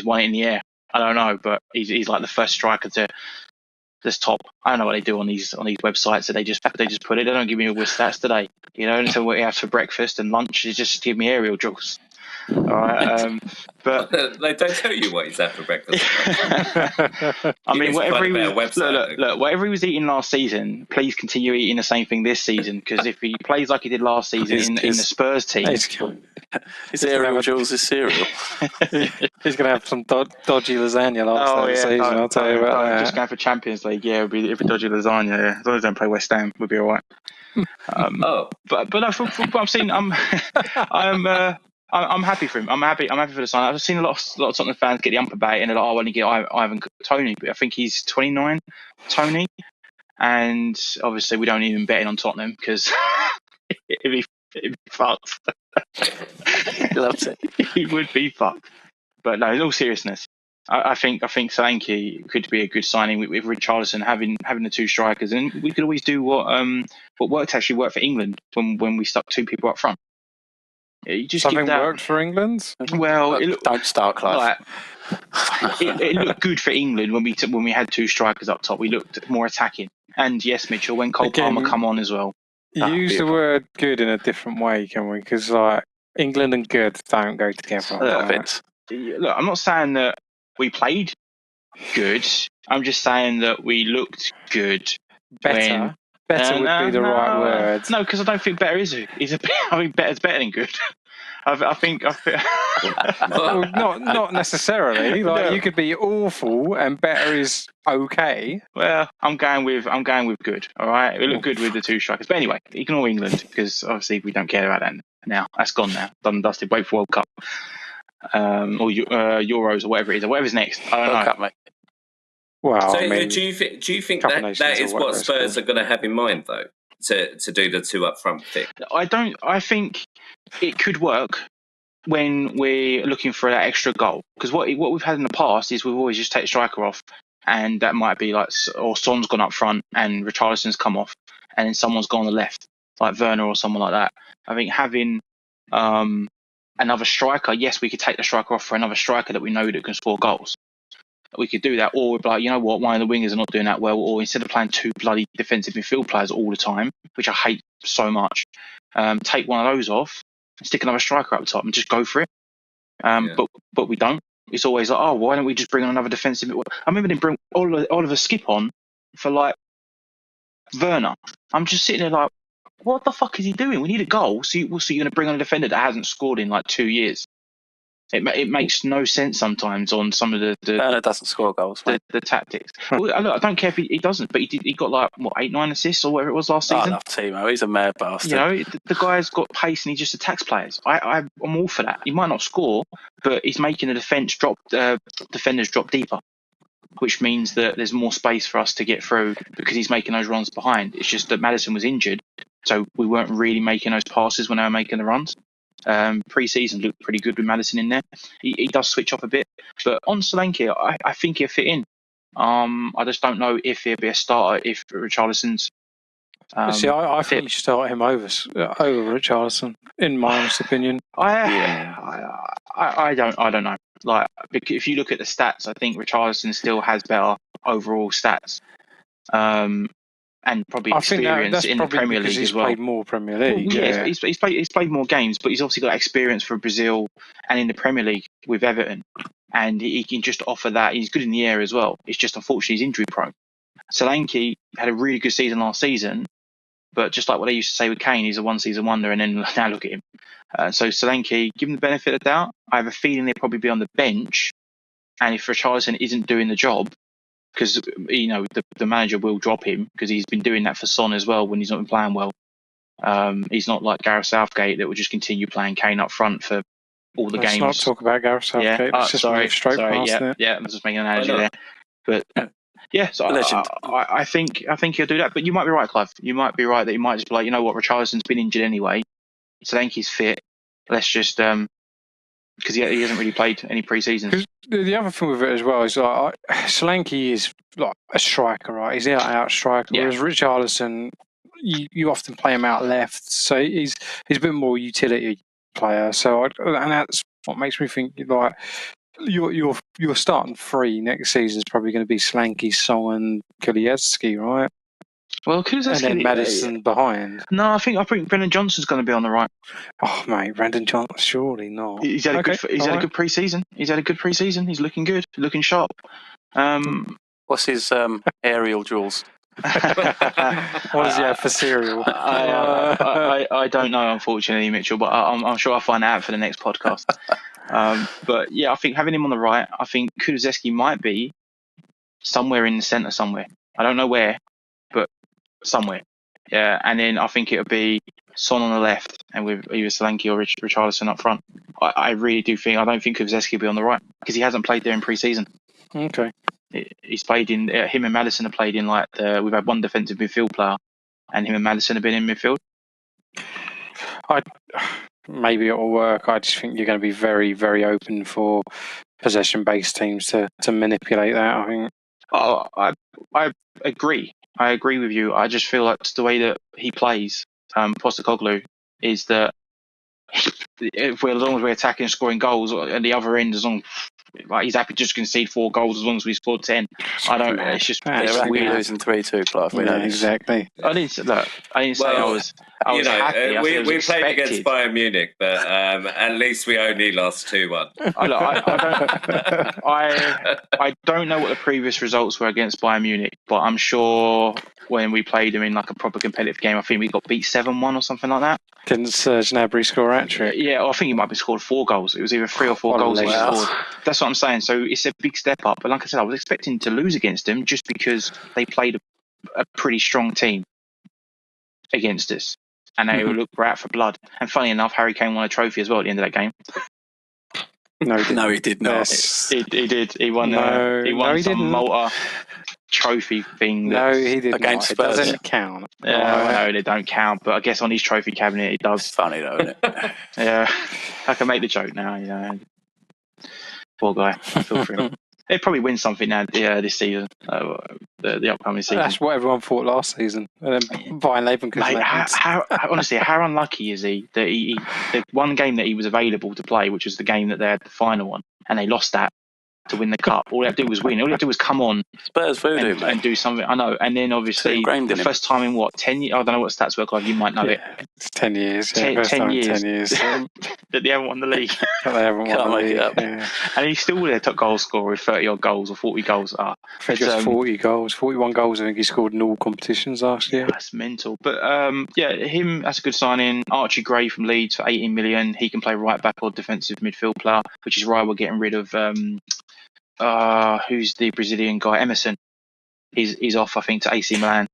[SPEAKER 2] won it in the air. I don't know, but he's like the first striker to this top. I don't know what they do on these websites. So they just put it. They don't give me all the stats today. You know, until what he has for breakfast and lunch is just give me aerial duels. All right, but
[SPEAKER 4] they don't tell you what he's had for breakfast.
[SPEAKER 2] I mean, whatever he was, look, whatever he was eating last season, please continue eating the same thing this season. Because if he plays like he did last season in the Spurs team,
[SPEAKER 1] his Ariel Jules' cereal.
[SPEAKER 3] He's going to have some dodgy lasagna last day of the season. I'll tell you about that.
[SPEAKER 2] Just going for Champions League, yeah, it'll be dodgy lasagna. Yeah. As long as they don't play West Ham, we'll be all right. But no, from what I've seen, I'm happy for him. I'm happy for the sign. I've seen a lot of Tottenham fans get the ump about it, and they're like, "I want to get Ivan Toney," but I think he's 29, Toney, and obviously we don't even bet on Tottenham because it'd be fucked.
[SPEAKER 1] Loved it.
[SPEAKER 2] He would be fucked. But no, in all seriousness, I think Solanke could be a good signing with Richarlison having the two strikers, and we could always do what worked for England when we stuck two people up front. Yeah, you just
[SPEAKER 3] something worked for England.
[SPEAKER 2] Well,
[SPEAKER 1] don't start, Clive.
[SPEAKER 2] It looked good for England when we had two strikers up top. We looked more attacking, and yes, Mitchell, when Cole Palmer come on as well.
[SPEAKER 3] Use the word good in a different way, can we? Because England and good don't go together.
[SPEAKER 2] Look, I'm not saying that we played good. I'm just saying that we looked good.
[SPEAKER 3] Better would be the right word.
[SPEAKER 2] No, because I don't think better is. I think better's better than good. I think.
[SPEAKER 3] Well, not necessarily. You could be awful and better is okay.
[SPEAKER 2] Well, I'm going with good. All right, we look good with the two strikers. But anyway, ignore England because obviously we don't care about that now. That's gone now. Done and dusted. Wait for World Cup. Or Euros or whatever it is, or whatever's next. I don't know.
[SPEAKER 1] Cup, mate.
[SPEAKER 3] Well,
[SPEAKER 4] so do you think that is what Spurs are going to have in mind though, to do the two up front thing?
[SPEAKER 2] I think it could work when we're looking for that extra goal, because what we've had in the past is we've always just take the striker off, and that might be like, or Son's gone up front and Richarlison's come off, and then someone's gone on the left, like Werner or someone like that. I think having another striker, yes, we could take the striker off for another striker that we know that can score goals. We could do that, or we'd be like, you know what, one of the wingers are not doing that well, or instead of playing two bloody defensive midfield players all the time, which I hate so much, take one of those off and stick another striker up the top and just go for it. But we don't. It's always like, oh, why don't we just bring on another defensive? I remember they bring Oliver Skip on for like Werner. I'm just sitting there like, what the fuck is he doing? We need a goal, so you're going to bring on a defender that hasn't scored in like 2 years. It makes no sense sometimes on some of the
[SPEAKER 1] Werner doesn't score goals.
[SPEAKER 2] The tactics. Well, I don't care if he doesn't, but he got like 8-9 assists or whatever it was last season.
[SPEAKER 1] I love Timo. He's a mad bastard.
[SPEAKER 2] You know, the guy's got pace and he just attacks players. I'm all for that. He might not score, but he's making the defenders drop deeper, which means that there's more space for us to get through because he's making those runs behind. It's just that Maddison was injured, so we weren't really making those passes when they were making the runs. Pre-season looked pretty good with Maddison in there. He does switch off a bit, but on Solanke, I think he'll fit in. I just don't know if he'll be a starter if Richarlison's.
[SPEAKER 3] I think you should start him over Richarlison, in my honest opinion.
[SPEAKER 2] I don't know. Like, if you look at the stats, I think Richarlison still has better overall stats. And probably experience in the Premier League as well.
[SPEAKER 3] He's played more Premier League.
[SPEAKER 2] Well, he's played more games, but he's obviously got experience for Brazil and in the Premier League with Everton. And he can just offer that. He's good in the air as well. It's just unfortunately he's injury prone. Solanke had a really good season last season, but just like what they used to say with Kane, he's a one-season wonder, and then now look at him. So Solanke, give him the benefit of the doubt. I have a feeling he'll probably be on the bench, and if Richarlison isn't doing the job, because the manager will drop him because he's been doing that for Son as well when he's not been playing well. He's not like Gareth Southgate that will just continue playing Kane up front for all the games.
[SPEAKER 3] Let's not talk about Gareth Southgate. Let's just move straight past it.
[SPEAKER 2] Yeah, I'm just making an analogy there. But so I think he'll do that. But you might be right, Clive. You might be right that he might just be like, you know what, Richarlison's been injured anyway, so I think he's fit. Let's just because he hasn't really played any pre-seasons.
[SPEAKER 3] The other thing with it as well is like Solanke is like a striker, right? He's out striker, whereas Richarlison, you often play him out left, so he's a bit more utility player. So and that's what makes me think like your starting three next season is probably going to be Solanke, Son, and Kulievski, right?
[SPEAKER 2] Well, Kulusevski,
[SPEAKER 3] and then Maddison behind.
[SPEAKER 2] No, I think Brendan Johnson's going to be on the right.
[SPEAKER 3] Oh mate, Brendan Johnson, surely not.
[SPEAKER 2] He's had a good pre-season. He's had a good pre-season. He's looking good, looking sharp.
[SPEAKER 1] What's his aerial duels?
[SPEAKER 3] What does he have for cereal?
[SPEAKER 2] I don't know, unfortunately, Mitchell, but I'm sure I'll find out for the next podcast. But yeah, I think having him on the right, I think Kulusevski might be somewhere in the centre somewhere. I don't know where, but somewhere. Yeah, and then I think it'll be Son on the left, and with either Solanke or Richarlison up front. I really do think, I don't think Kulusevski will be on the right because he hasn't played there in pre-season.
[SPEAKER 3] Okay.
[SPEAKER 2] He's played in, him and Maddison have played in we've had one defensive midfield player, and him and Maddison have been in midfield.
[SPEAKER 3] Maybe it will work. I just think you're going to be very, very open for possession-based teams to manipulate that, I think.
[SPEAKER 2] I agree. I agree with you. I just feel like the way that he plays, Postecoglou, is that as long as we're attacking and scoring goals, and the other end, he's happy to just concede 4 goals as long as we scored 10. I don't. It's just
[SPEAKER 1] we're losing 3-2, Clive. We know
[SPEAKER 3] exactly.
[SPEAKER 2] I didn't say I was happy.
[SPEAKER 4] We played against Bayern Munich, but at least we only lost 2-1.
[SPEAKER 2] I don't know what the previous results were against Bayern Munich, but I'm sure when we played them in like a proper competitive game, I think we got beat 7-1 or something like that.
[SPEAKER 3] Didn't Serge Gnabry score a hat-trick?
[SPEAKER 2] Yeah, I think he might have scored 4 goals. It was either 3 or 4 goals he scored. That's what I'm saying. So it's a big step up. But like I said, I was expecting to lose against them just because they played a pretty strong team against us. And they were out for blood. And funny enough, Harry Kane won a trophy as well at the end of that game.
[SPEAKER 1] No, he did not.
[SPEAKER 3] Yes.
[SPEAKER 2] He did. He won. He won some Malta trophy thing.
[SPEAKER 3] No, he didn't.
[SPEAKER 1] Against Spurs.
[SPEAKER 3] It doesn't count.
[SPEAKER 2] Yeah, I know they don't count, but I guess on his trophy cabinet it does.
[SPEAKER 1] It's funny though, isn't it?
[SPEAKER 2] Yeah, I can make the joke now. You know, poor guy. I feel for him. He'll probably win something now this season, the upcoming season.
[SPEAKER 3] That's what everyone thought last season. And then Bayern Leverkusen.
[SPEAKER 2] Honestly, how unlucky is he that the one game that he was available to play, which was the game that they had the final one, and they lost that to win the cup. All they had to do was win. All they had to do was come on
[SPEAKER 1] Spurs voodoo,
[SPEAKER 2] and do something. I know. And then obviously the first time in 10 years, I don't know what stats work like. You might know it.
[SPEAKER 3] It's 10 years.
[SPEAKER 2] 10 years. That they haven't won the league.
[SPEAKER 3] They haven't won the league.
[SPEAKER 1] Yeah.
[SPEAKER 2] And he's still their top goal scorer with 30 odd goals or 40 goals.
[SPEAKER 3] I think just 40 goals, 41 goals. I think he scored in all competitions last year.
[SPEAKER 2] That's mental. But him, that's a good signing. Archie Gray from Leeds for 18 million. He can play right back or defensive midfield player, which is why we're getting rid of who's the Brazilian guy? Emerson. He's off, I think, to AC Milan.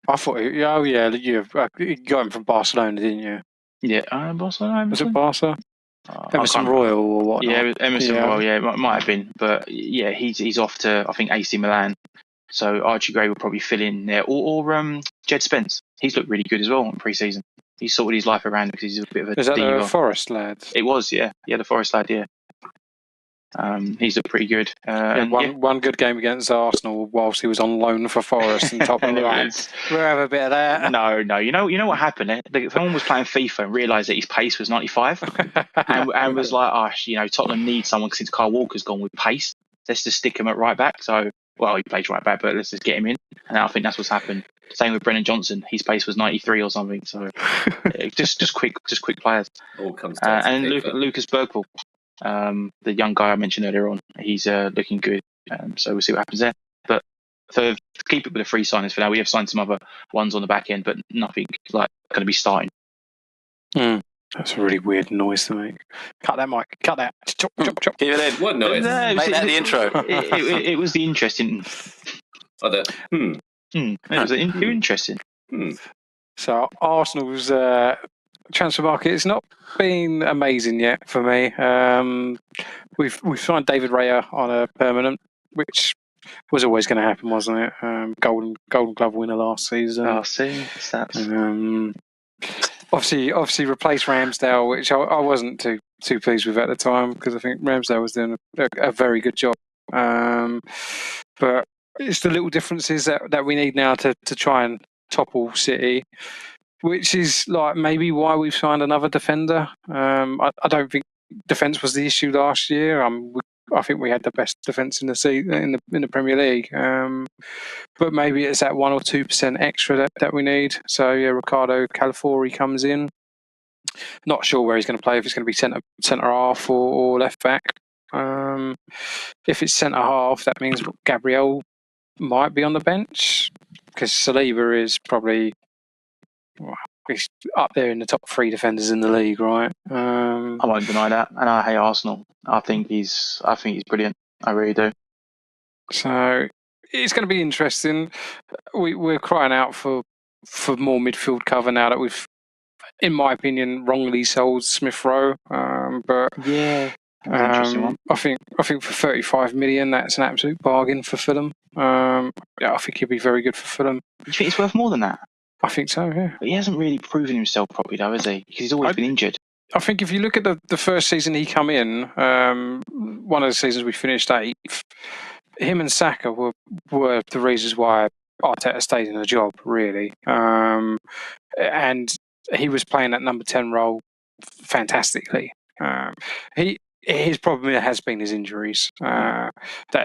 [SPEAKER 3] I thought, you got him from Barcelona, didn't you?
[SPEAKER 2] Yeah, Barcelona.
[SPEAKER 3] Was it Barca? Emerson Royal or what?
[SPEAKER 2] Yeah, Emerson Royal. Yeah, it might have been, but yeah, he's off to, I think, AC Milan. So Archie Gray will probably fill in there, or Jed Spence. He's looked really good as well in pre-season. He's sorted his life around because he's a bit of a.
[SPEAKER 3] Is that
[SPEAKER 2] diva.
[SPEAKER 3] the Forest lad?
[SPEAKER 2] It was, yeah, the Forest lad, yeah. He's looked pretty good.
[SPEAKER 3] One good game against Arsenal whilst he was on loan for Forest and top of the ranks. We'll have a bit of that.
[SPEAKER 2] No. You know what happened? Someone was playing FIFA and realised that his pace was 95 and was like, Tottenham needs someone since Kyle Walker's gone with pace. Let's just stick him at right back. So, he plays right back, but let's just get him in. And I think that's what's happened. Same with Brennan Johnson. His pace was 93 or something. So, just quick players.
[SPEAKER 4] All comes down to
[SPEAKER 2] and Lucas Bergvall. The young guy I mentioned earlier on, he's looking good. So we'll see what happens there. But to keep it with the free signings for now, we have signed some other ones on the back end, but nothing like going to be starting.
[SPEAKER 3] That's a really weird noise to make. Cut that, Mike. Cut that. Chop.
[SPEAKER 1] Keep it in.
[SPEAKER 4] What noise?
[SPEAKER 1] Make that the intro.
[SPEAKER 2] It was the interesting. It was interesting.
[SPEAKER 3] So Arsenal's transfer market has not been amazing yet for me. We've signed David Raya on a permanent, which was always going to happen, wasn't it? Golden Glove winner last season.
[SPEAKER 2] Oh, see, stats.
[SPEAKER 3] Obviously replaced Ramsdale, which I wasn't too pleased with at the time because I think Ramsdale was doing a very good job. But it's the little differences that we need now to try and topple City, which is like maybe why we've signed another defender. I don't think defence was the issue last year. I think we had the best defence in the Premier League. But maybe it's that 1 or 2% extra that we need. So yeah, Ricardo Calafori comes in. Not sure where he's going to play. If it's going to be centre half or left back. If it's centre half, that means Gabriel might be on the bench because Saliba is probably he's up there in the top 3 defenders in the league, right?
[SPEAKER 2] I won't deny that, and I hate Arsenal. I think he's brilliant. I really do.
[SPEAKER 3] So it's going to be interesting. We're crying out for more midfield cover now that we've, in my opinion, wrongly sold Smith Rowe. But
[SPEAKER 2] yeah, interesting one.
[SPEAKER 3] I think for 35 million, that's an absolute bargain for Fulham. Yeah, I think he'll be very good for Fulham.
[SPEAKER 2] You think it's worth more than that?
[SPEAKER 3] I think so, yeah.
[SPEAKER 2] But he hasn't really proven himself properly, though, has he? Because he's always been injured.
[SPEAKER 3] I think if you look at the first season he come in, one of the seasons we finished 8th, him and Saka were the reasons why Arteta stayed in the job, really. And he was playing that number 10 role fantastically. His problem has been his injuries. That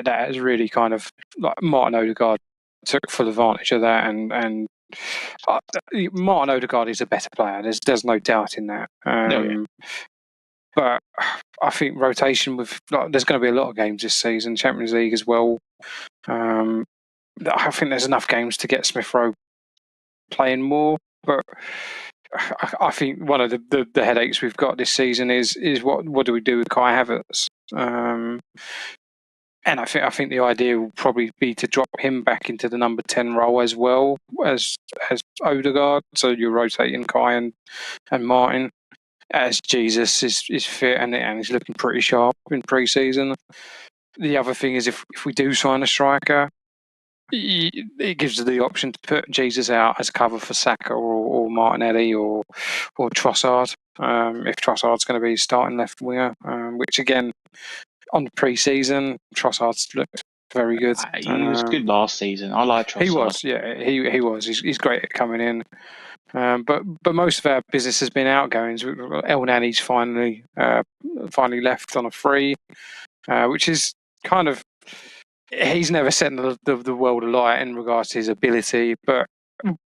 [SPEAKER 3] has really kind of, like, Martin Odegaard took full advantage of that, and Martin Odegaard is a better player. There's no doubt in that. But I think rotation there's going to be a lot of games this season, Champions League as well. I think there's enough games to get Smith Rowe playing more, but I think one of the headaches we've got this season is what do we do with Kai Havertz? And I think the idea will probably be to drop him back into the number 10 role as well as Odegaard. So you're rotating Kai and Martin as Jesus is fit and he's looking pretty sharp in pre-season. The other thing is if we do sign a striker, it gives us the option to put Jesus out as cover for Saka or Martinelli or Trossard. If Trossard's going to be starting left winger, which again, on the pre-season, Trossard's looked very good.
[SPEAKER 2] He was good last season. I like Trossard.
[SPEAKER 3] He was, yeah. He was. He's great at coming in. But most of our business has been outgoings. El Nani's finally left on a free, which is kind of, he's never set the world alight in regards to his ability, but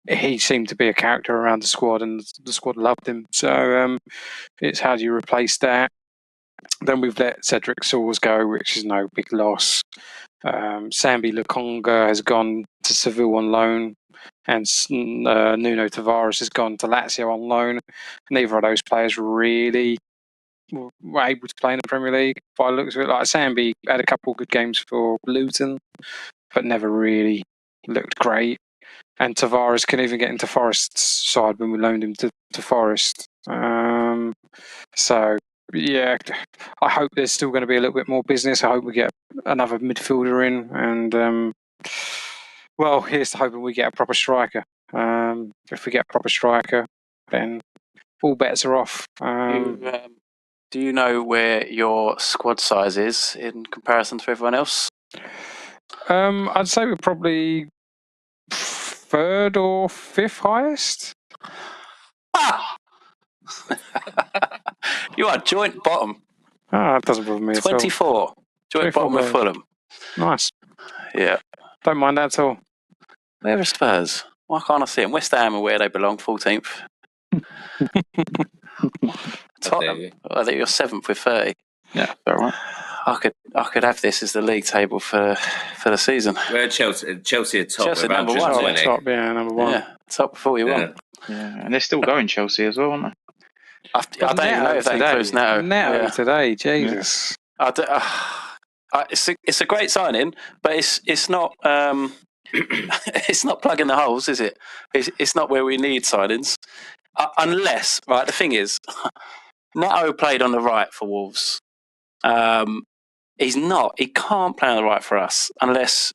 [SPEAKER 3] he seemed to be a character around the squad, and the squad loved him. So it's how do you replace that? Then we've let Cedric Soares go, which is no big loss. Sambi Lokonga has gone to Seville on loan, and Nuno Tavares has gone to Lazio on loan. Neither of those players really were able to play in the Premier League. By the looks of it, like Sambi had a couple of good games for Luton, but never really looked great. And Tavares can even get into Forest's side when we loaned him to Forest. So, yeah, I hope there's still going to be a little bit more business. I hope we get another midfielder in. And, well, here's to hoping we get a proper striker. If we get a proper striker, then all bets are off.
[SPEAKER 1] Do you know where your squad size is in comparison to everyone else?
[SPEAKER 3] I'd say we're probably 3rd or 5th highest.
[SPEAKER 1] You are joint bottom.
[SPEAKER 3] That doesn't bother me
[SPEAKER 1] 24.
[SPEAKER 3] At all.
[SPEAKER 1] Joint bottom with Fulham.
[SPEAKER 3] Nice.
[SPEAKER 1] Yeah.
[SPEAKER 3] Don't mind that at all.
[SPEAKER 1] Where are Spurs? Why can't I see them? West Ham are where they belong, 14th. Tottenham, I think you're 7th with 30.
[SPEAKER 2] Yeah, all right.
[SPEAKER 1] I could have this as the league table for the season.
[SPEAKER 4] Where Chelsea are top.
[SPEAKER 1] Chelsea number 1.
[SPEAKER 3] Number 1.
[SPEAKER 1] Yeah, top 41.
[SPEAKER 2] Yeah, and they're still going Chelsea as well, aren't they?
[SPEAKER 1] I don't even know if that includes Neto.
[SPEAKER 3] Today, Jesus.
[SPEAKER 1] It's a great signing, but it's not it's not plugging the holes, is it? It's not where we need signings, unless, right. The thing is, Neto played on the right for Wolves. He can't play on the right for us unless.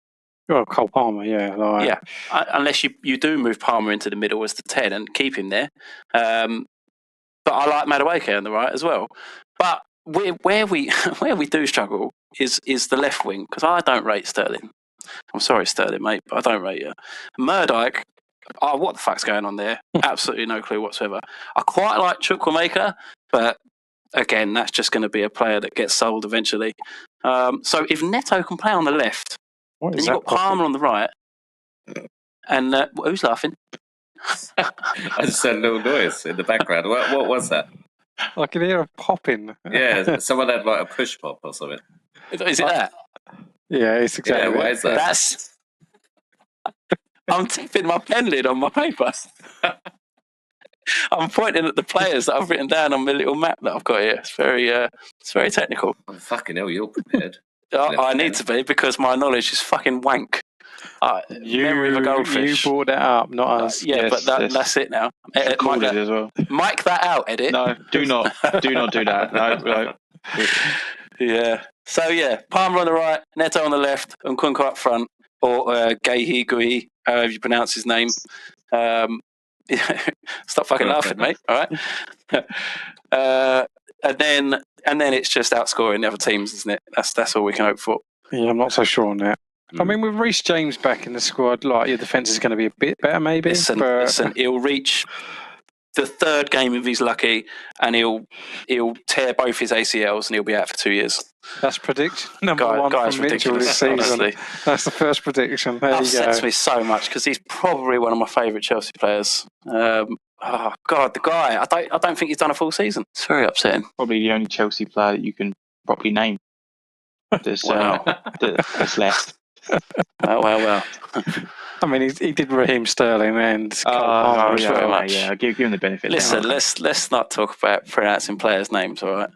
[SPEAKER 3] Well, Cole Palmer, yeah.
[SPEAKER 1] Unless you do move Palmer into the middle as the 10 and keep him there. But I like Madueke on the right as well. But where we do struggle is the left wing, because I don't rate Sterling. I'm sorry, Sterling, mate, but I don't rate you. Murdoch, what the fuck's going on there? Absolutely no clue whatsoever. I quite like Chukwuemeka, but again, that's just going to be a player that gets sold eventually. So if Neto can play on the left, then you've got Palmer on the right. And who's laughing?
[SPEAKER 4] I just heard a little noise in the background. What was that?
[SPEAKER 3] I can hear a popping.
[SPEAKER 4] Yeah, someone had like a push pop or something.
[SPEAKER 1] Is it that?
[SPEAKER 3] Yeah, it's exactly.
[SPEAKER 4] Yeah, what is that?
[SPEAKER 1] That's. I'm tipping my pen lid on my paper. I'm pointing at the players that I've written down on my little map that I've got here. It's very technical.
[SPEAKER 4] Oh, fucking hell, you're prepared.
[SPEAKER 1] I need to be because my knowledge is fucking wank. Memory of a goldfish.
[SPEAKER 3] You brought that up, not us.
[SPEAKER 1] Yeah,
[SPEAKER 2] yes,
[SPEAKER 1] but that's it now.
[SPEAKER 2] Mic that as well.
[SPEAKER 1] Mic that out, edit.
[SPEAKER 2] No, do not do that. No.
[SPEAKER 1] Yeah. So yeah, Palmer on the right, Neto on the left, and Nkunku up front, or Gehi Gui, however you pronounce his name. Stop fucking laughing, mate. All right. And then it's just outscoring the other teams, isn't it? That's all we can hope for.
[SPEAKER 3] Yeah, I'm not so sure on that. I mean, with Reece James back in the squad, like your defence is going to be a bit better, maybe.
[SPEAKER 1] Listen, he'll reach the third game if he's lucky, and he'll tear both his ACLs, and he'll be out for 2 years.
[SPEAKER 3] That's prediction number one from Mitchell this season. Honestly. That's the first prediction. There you go.
[SPEAKER 1] Upsets me so much because he's probably one of my favourite Chelsea players. Oh God, the guy! I don't think he's done a full season. It's very upsetting.
[SPEAKER 2] Probably the only Chelsea player that you can properly name. That's left.
[SPEAKER 1] Well.
[SPEAKER 3] I mean, he did Raheem Sterling and Palmer very much.
[SPEAKER 2] Yeah, give him the benefit.
[SPEAKER 1] Listen, let's not talk about pronouncing players' names, all right?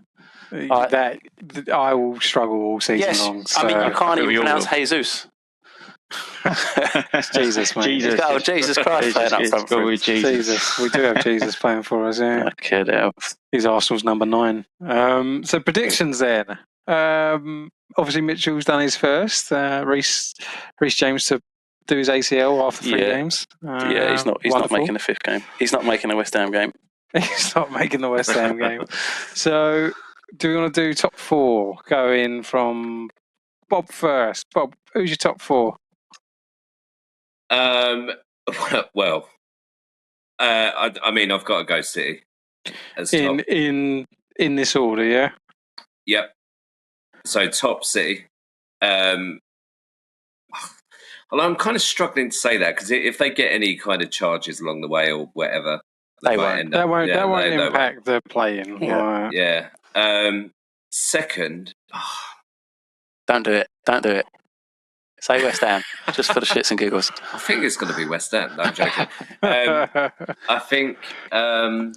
[SPEAKER 3] That I will struggle all season long. So.
[SPEAKER 1] I mean, you can't even pronounce Jesus.
[SPEAKER 3] Jesus, mate.
[SPEAKER 1] Jesus Christ!
[SPEAKER 3] Jesus, we do have Jesus playing for us. Yeah,
[SPEAKER 1] kid out.
[SPEAKER 3] He's Arsenal's number 9. So predictions then. Obviously, Mitchell's done his first. Reece James to do his ACL after 3 games.
[SPEAKER 1] He's not making the 5th game. He's not making the West Ham game.
[SPEAKER 3] He's not making the West Ham game. So, do we want to do top 4? Going from Bob first. Bob, who's your top 4?
[SPEAKER 4] Well, I mean, I've got to go City as top.
[SPEAKER 3] In this order, yeah.
[SPEAKER 4] Yep. So top City. Well, I'm kind of struggling to say that because if they get any kind of charges along the way or whatever,
[SPEAKER 3] that won't impact the playing.
[SPEAKER 4] Yeah. Second,
[SPEAKER 1] don't do it. Say West Ham, just for the shits and giggles.
[SPEAKER 4] I think it's going to be West Ham. No, I'm joking. I think. Do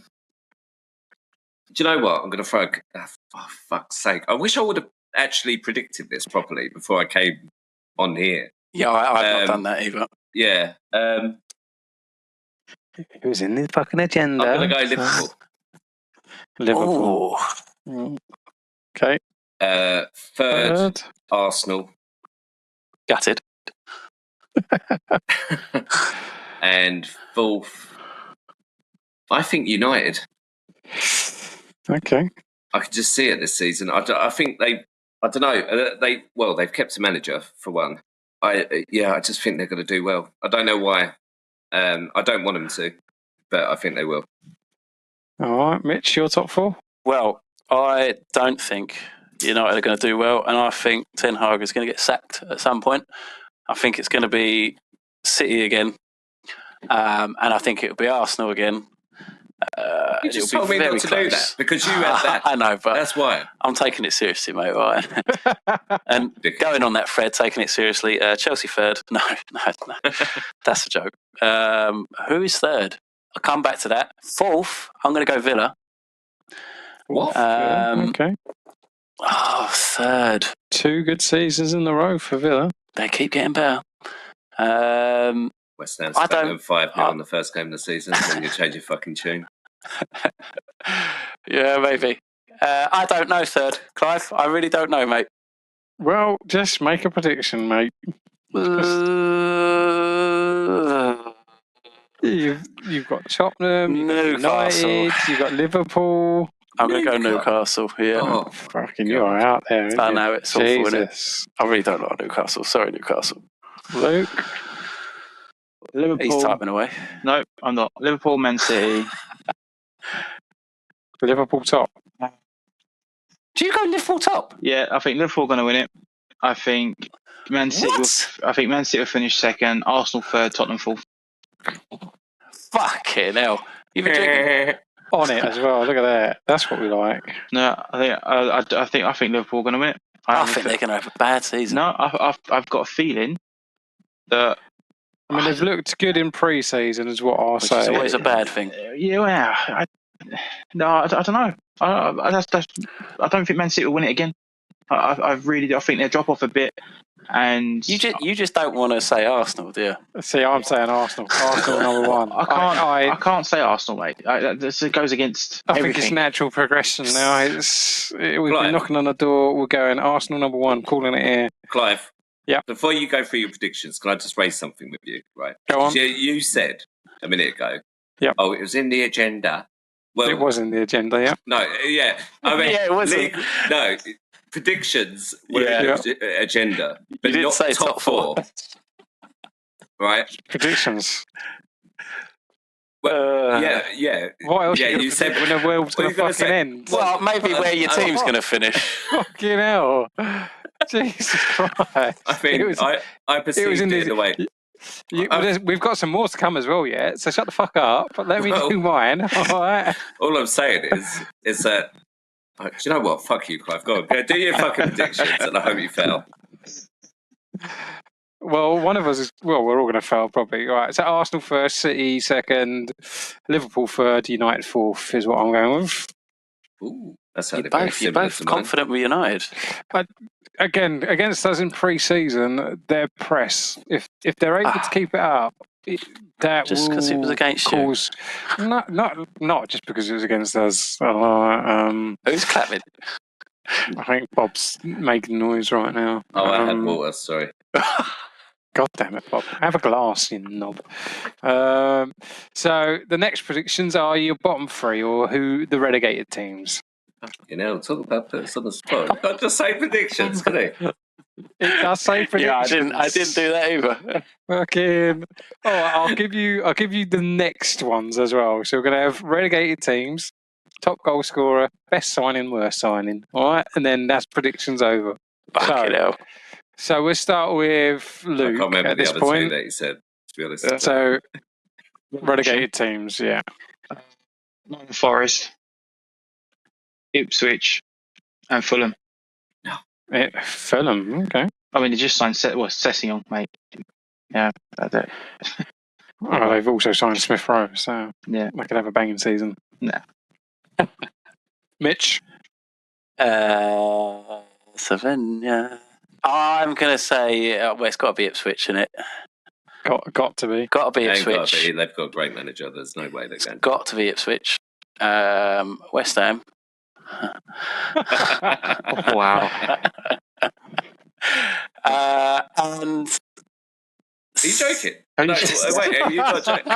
[SPEAKER 4] you know what? I'm going to throw. Oh, fuck's sake! I wish I would have actually predicted this properly before I came on here.
[SPEAKER 1] Yeah, I've not done that either.
[SPEAKER 4] Yeah.
[SPEAKER 3] It was in the fucking agenda.
[SPEAKER 4] I'm going to go
[SPEAKER 3] Liverpool.
[SPEAKER 1] Ooh.
[SPEAKER 3] Okay.
[SPEAKER 4] Third, Arsenal.
[SPEAKER 1] Gutted.
[SPEAKER 4] And fourth, I think United.
[SPEAKER 3] Okay.
[SPEAKER 4] I can just see it this season. I think I don't know. They've kept a manager for one. I just think they're going to do well. I don't know why. I don't want them to, but I think they will.
[SPEAKER 3] All right, Mitch, your top 4?
[SPEAKER 1] Well, I don't think United are going to do well, and I think Ten Hag is going to get sacked at some point. I think it's going to be City again, and I think it'll be Arsenal again.
[SPEAKER 4] You just told me not to do that because you had that.
[SPEAKER 1] I know, but
[SPEAKER 4] that's why.
[SPEAKER 1] I'm taking it seriously, mate. Right? And going on that thread, taking it seriously. Chelsea third. No, that's a joke. Who is third? I'll come back to that. Fourth, I'm going to go Villa.
[SPEAKER 4] What?
[SPEAKER 3] Okay.
[SPEAKER 1] Oh, third.
[SPEAKER 3] 2 good seasons in a row for Villa.
[SPEAKER 1] They keep getting better.
[SPEAKER 4] West Ham spent them 5-0 on the first game of the season, and you change your fucking tune.
[SPEAKER 1] Yeah, maybe. I don't know, third. Clive, I really don't know, mate.
[SPEAKER 3] Well, just make a prediction, mate. You've got Tottenham,
[SPEAKER 1] Newcastle.
[SPEAKER 3] United, you've got Liverpool.
[SPEAKER 1] I'm going to go Newcastle, yeah.
[SPEAKER 3] Oh, fucking, you're out there.
[SPEAKER 1] I know, it's awful, isn't it? I really don't like Newcastle. Sorry, Newcastle.
[SPEAKER 3] Luke?
[SPEAKER 2] Liverpool.
[SPEAKER 1] He's typing away.
[SPEAKER 2] No, I'm not. Liverpool, Man City.
[SPEAKER 3] Liverpool top.
[SPEAKER 1] Do you go Liverpool top?
[SPEAKER 2] Yeah, I think Liverpool are going to win it. I think Man City. Man City will finish second. Arsenal third. Tottenham fourth.
[SPEAKER 1] Fucking hell! You've been drinking.
[SPEAKER 3] On it as well. Look at that. That's what we like.
[SPEAKER 2] No, I think Liverpool are going to win it.
[SPEAKER 1] I think they're going to have a bad season.
[SPEAKER 2] No, I've got a feeling that.
[SPEAKER 3] I mean, they've looked good in pre-season, is what I'll say.
[SPEAKER 1] It's always a bad thing.
[SPEAKER 2] Yeah, I don't know. I don't think Man City will win it again. I think they'll drop off a bit. And
[SPEAKER 1] you just don't want to say Arsenal, do you?
[SPEAKER 3] See, I'm saying Arsenal. Arsenal number one.
[SPEAKER 2] I can't say Arsenal, mate. It goes against everything.
[SPEAKER 3] Think it's natural progression now. We've been knocking on the door. We're going Arsenal number one, calling it here.
[SPEAKER 4] Clive.
[SPEAKER 3] Yeah.
[SPEAKER 4] Before you go through your predictions, can I just raise something with you? Right.
[SPEAKER 3] Go on.
[SPEAKER 4] You said a minute ago.
[SPEAKER 3] Yeah.
[SPEAKER 4] Oh, it was in the agenda. Well,
[SPEAKER 3] it was in the agenda. Yeah.
[SPEAKER 4] No. Yeah. I mean,
[SPEAKER 1] yeah, it wasn't.
[SPEAKER 4] No. Predictions were in the agenda, but
[SPEAKER 1] you
[SPEAKER 4] not
[SPEAKER 1] say
[SPEAKER 4] top four. Right?
[SPEAKER 3] Predictions.
[SPEAKER 4] Well, yeah.
[SPEAKER 3] What else?
[SPEAKER 4] Yeah, you said
[SPEAKER 3] when the world's going to fucking end.
[SPEAKER 1] Well, maybe where your team's going to finish.
[SPEAKER 3] Fucking hell! Jesus Christ!
[SPEAKER 4] I think I perceived it in the way.
[SPEAKER 3] We've got some more to come as well yet, so shut the fuck up. Let me do mine. All right.
[SPEAKER 4] All I'm saying is that. Do you know what? Fuck you, Clive. Go on. Do your fucking predictions, and I hope you fail.
[SPEAKER 3] Well, one of us is. Well, we're all going to fail probably. All right. So Arsenal first, City second, Liverpool third, United fourth is what I'm going with.
[SPEAKER 4] Ooh, that's how
[SPEAKER 1] you're both confident with United.
[SPEAKER 3] Again, against us in pre-season, their press. If they're able to keep it up, that
[SPEAKER 1] just because it was against you.
[SPEAKER 3] Not just because it was against us.
[SPEAKER 1] Who's clapping?
[SPEAKER 3] I think Bob's making noise right now.
[SPEAKER 4] Oh, I had water. Sorry.
[SPEAKER 3] God damn it, Bob! Have a glass, you knob. So the next predictions are your bottom three, or who the relegated teams.
[SPEAKER 4] You know, talk about put us on the spot. I can't just say predictions, can I?
[SPEAKER 3] It does say predictions.
[SPEAKER 1] Yeah, I didn't do that either.
[SPEAKER 3] Fucking. Oh, I'll give you the next ones as well. So we're gonna have relegated teams, top goal scorer, best signing, worst signing. All right, and then that's predictions over.
[SPEAKER 1] Fucking hell.
[SPEAKER 3] So we'll start with Luke. I can't remember at this
[SPEAKER 4] the other
[SPEAKER 3] point.
[SPEAKER 4] two that you said. To be honest.
[SPEAKER 3] So relegated teams, yeah.
[SPEAKER 2] Nottingham Forest, Ipswich, and Fulham.
[SPEAKER 3] Fulham, okay.
[SPEAKER 2] I mean, they just signed Sessegnon, mate. Yeah, that's it.
[SPEAKER 3] Oh, they've also signed Smith Rowe, so
[SPEAKER 2] yeah,
[SPEAKER 3] they could have a banging season.
[SPEAKER 2] Nah.
[SPEAKER 3] Mitch?
[SPEAKER 1] Seven, yeah. I'm going to say, it's got to be Ipswich, isn't it?
[SPEAKER 3] Got to be.
[SPEAKER 1] Got to be Ipswich.
[SPEAKER 4] They've got a great manager. There's no way they're going.
[SPEAKER 1] Got to be Ipswich. West Ham.
[SPEAKER 2] Wow.
[SPEAKER 1] And
[SPEAKER 4] are you joking? No, wait, are you not joking?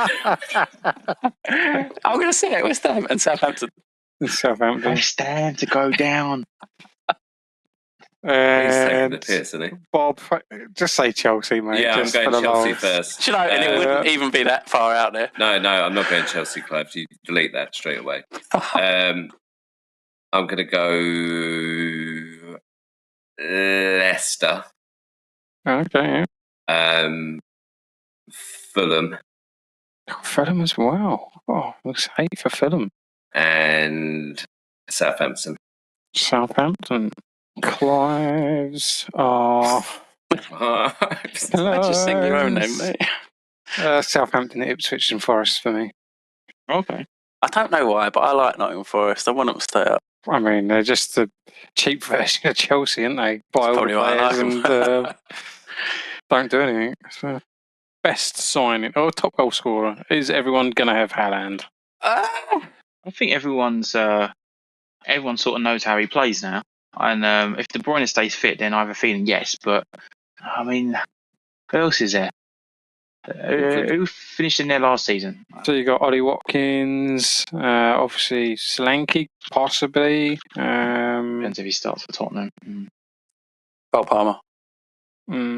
[SPEAKER 1] I'm going to say it, West Ham and Southampton.
[SPEAKER 2] West Ham to go down.
[SPEAKER 4] He's taking the piss, isn't he?
[SPEAKER 3] Bob, just say Chelsea, mate.
[SPEAKER 4] Yeah,
[SPEAKER 3] just
[SPEAKER 4] I'm going Chelsea first.
[SPEAKER 1] Do you know, and it wouldn't even be that far out there.
[SPEAKER 4] No, I'm not going Chelsea, Clive. You delete that straight away. I'm going to go Leicester.
[SPEAKER 3] Okay.
[SPEAKER 4] Fulham.
[SPEAKER 3] Fulham as well. Oh, looks 8 for Fulham.
[SPEAKER 4] And Southampton.
[SPEAKER 3] Clives are.
[SPEAKER 1] Just sing your own name, mate.
[SPEAKER 3] Southampton, Ipswich, and Forest for me.
[SPEAKER 2] Okay.
[SPEAKER 1] I don't know why, but I like Nottingham Forest. I want them to stay up.
[SPEAKER 3] I mean, they're just the cheap version of Chelsea, aren't they? Buy all the players and don't do anything. So, best signing or top goal scorer, is everyone going to have Haaland?
[SPEAKER 2] I think everyone sort of knows how he plays now. And if De Bruyne stays fit, then I have a feeling yes. But, I mean, who else is there? Who finished in there last season?
[SPEAKER 3] So you got Ollie Watkins, obviously Solanke, possibly.
[SPEAKER 2] Depends if he starts for Tottenham.
[SPEAKER 1] Cole Palmer.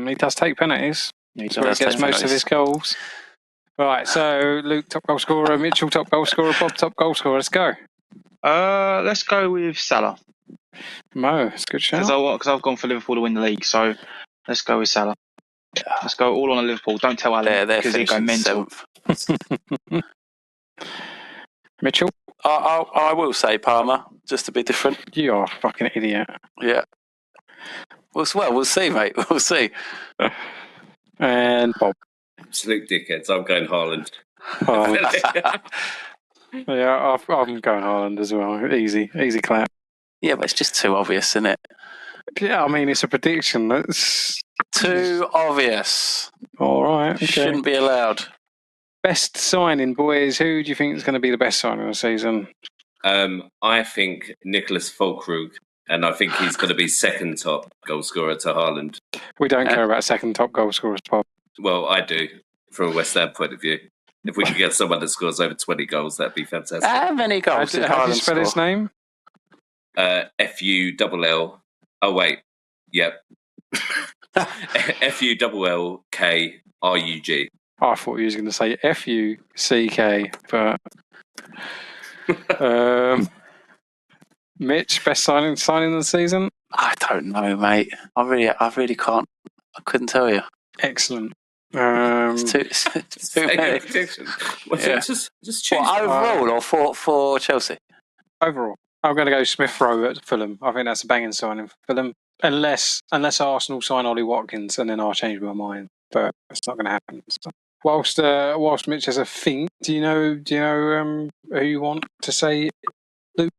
[SPEAKER 3] He does take penalties.
[SPEAKER 2] He
[SPEAKER 3] gets most of his goals. Right, so Luke, top goal scorer, Mitchell, top goal scorer, Bob, top goal scorer. Let's go.
[SPEAKER 2] Let's go with Salah.
[SPEAKER 3] Mo, it's a good shout.
[SPEAKER 2] Because I've gone for Liverpool to win the league, so let's go with Salah. Let's go all on Liverpool. Don't tell Alan because he'll go mental.
[SPEAKER 3] Mitchell?
[SPEAKER 1] I will say Palmer, just to be different.
[SPEAKER 3] You are a fucking idiot.
[SPEAKER 1] Yeah. We'll see, mate. We'll see.
[SPEAKER 3] And Bob.
[SPEAKER 4] Absolute dickheads. I'm going Haaland.
[SPEAKER 3] Yeah, I'm going Haaland as well. Easy clap.
[SPEAKER 1] Yeah, but it's just too obvious, isn't it?
[SPEAKER 3] Yeah, I mean, it's a prediction. That's
[SPEAKER 1] too obvious.
[SPEAKER 3] All right. Okay.
[SPEAKER 1] Shouldn't be allowed.
[SPEAKER 3] Best signing, boys. Who do you think is going to be the best signing of the season?
[SPEAKER 4] I think Nicholas Füllkrug, and I think he's going to be second top goal scorer to Haaland.
[SPEAKER 3] We don't care about second top goal scorers, Bob.
[SPEAKER 4] Well, I do, from a West Ham point of view. If we could get someone that scores over 20 goals, that'd be fantastic.
[SPEAKER 1] How many goals did
[SPEAKER 3] How do you
[SPEAKER 1] Haaland
[SPEAKER 3] spell his name?
[SPEAKER 4] Full. Oh, wait. Yep. Fullkrug.
[SPEAKER 3] I thought you was going to say Fuck, but Mitch, best signing of the season?
[SPEAKER 1] I don't know, mate. I really can't. I couldn't tell you.
[SPEAKER 3] Excellent.
[SPEAKER 1] It's too many.
[SPEAKER 4] Just choose.
[SPEAKER 1] What, overall or for Chelsea?
[SPEAKER 3] Overall, I'm going to go Smith Rowe at Fulham. I think that's a banging signing for Fulham, unless Arsenal sign Ollie Watkins, and then I'll change my mind. But it's not going to happen. So. Whilst Mitch has a think, do you know who you want to say, Luke?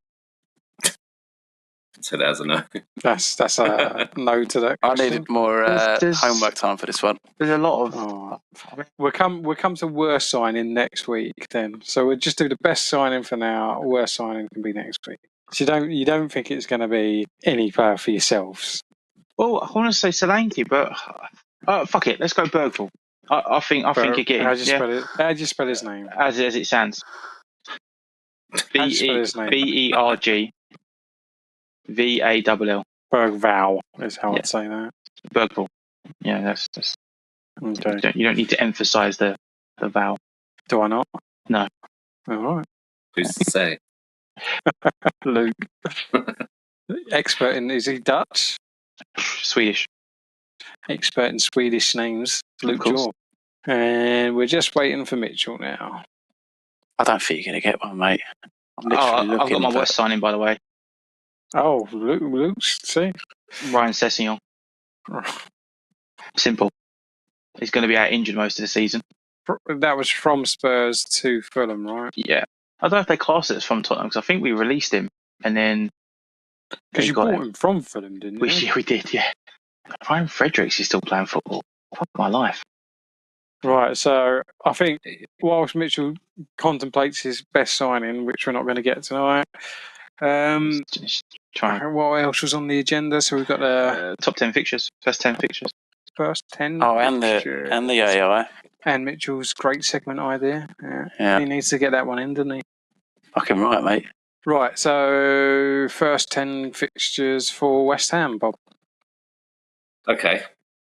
[SPEAKER 4] So that's a no.
[SPEAKER 3] That's a no to that question.
[SPEAKER 1] I needed more homework time for this one.
[SPEAKER 2] There's a lot of.
[SPEAKER 3] We'll come to worst signing next week then. So we'll just do the best signing for now. Worst signing can be next week. So you don't think it's going to be any player for yourselves?
[SPEAKER 2] Well, I want to say Solanke, but fuck it. Let's go Bergvall. I think you're getting.
[SPEAKER 3] How do you spell his name?
[SPEAKER 2] As it sounds. Bergvall.
[SPEAKER 3] Bergvall is how I'd say that.
[SPEAKER 2] Bergvall. Yeah, that's
[SPEAKER 3] okay.
[SPEAKER 2] You don't need to emphasise the vowel.
[SPEAKER 3] Do I not?
[SPEAKER 2] No.
[SPEAKER 3] All right.
[SPEAKER 4] Who's to say?
[SPEAKER 3] Luke. Expert in, is he Dutch?
[SPEAKER 2] Swedish.
[SPEAKER 3] Expert in Swedish names. Luke Jaw. And we're just waiting for Mitchell now.
[SPEAKER 1] I don't think you're going to get one, mate.
[SPEAKER 2] I've got my worst signing, by the way.
[SPEAKER 3] Oh, Luke's, see?
[SPEAKER 2] Ryan Sessegnon. Simple. He's going to be out injured most of the season.
[SPEAKER 3] That was from Spurs to Fulham, right?
[SPEAKER 2] Yeah. I don't know if they class it as from Tottenham, because I think we released him, and then...
[SPEAKER 3] Because you bought him from Fulham, didn't you?
[SPEAKER 2] We did, yeah. Ryan Fredericks is still playing football. Fuck my life.
[SPEAKER 3] Right, so I think whilst Mitchell contemplates his best signing, which we're not going to get tonight, what else was on the agenda? So we've got the
[SPEAKER 2] top 10 fixtures, first 10 fixtures.
[SPEAKER 3] First 10
[SPEAKER 1] and the AI.
[SPEAKER 3] And Mitchell's great segment idea. Yeah. He needs to get that one in, doesn't he?
[SPEAKER 1] Fucking right, mate.
[SPEAKER 3] Right, so first 10 fixtures for West Ham, Bob.
[SPEAKER 4] Okay.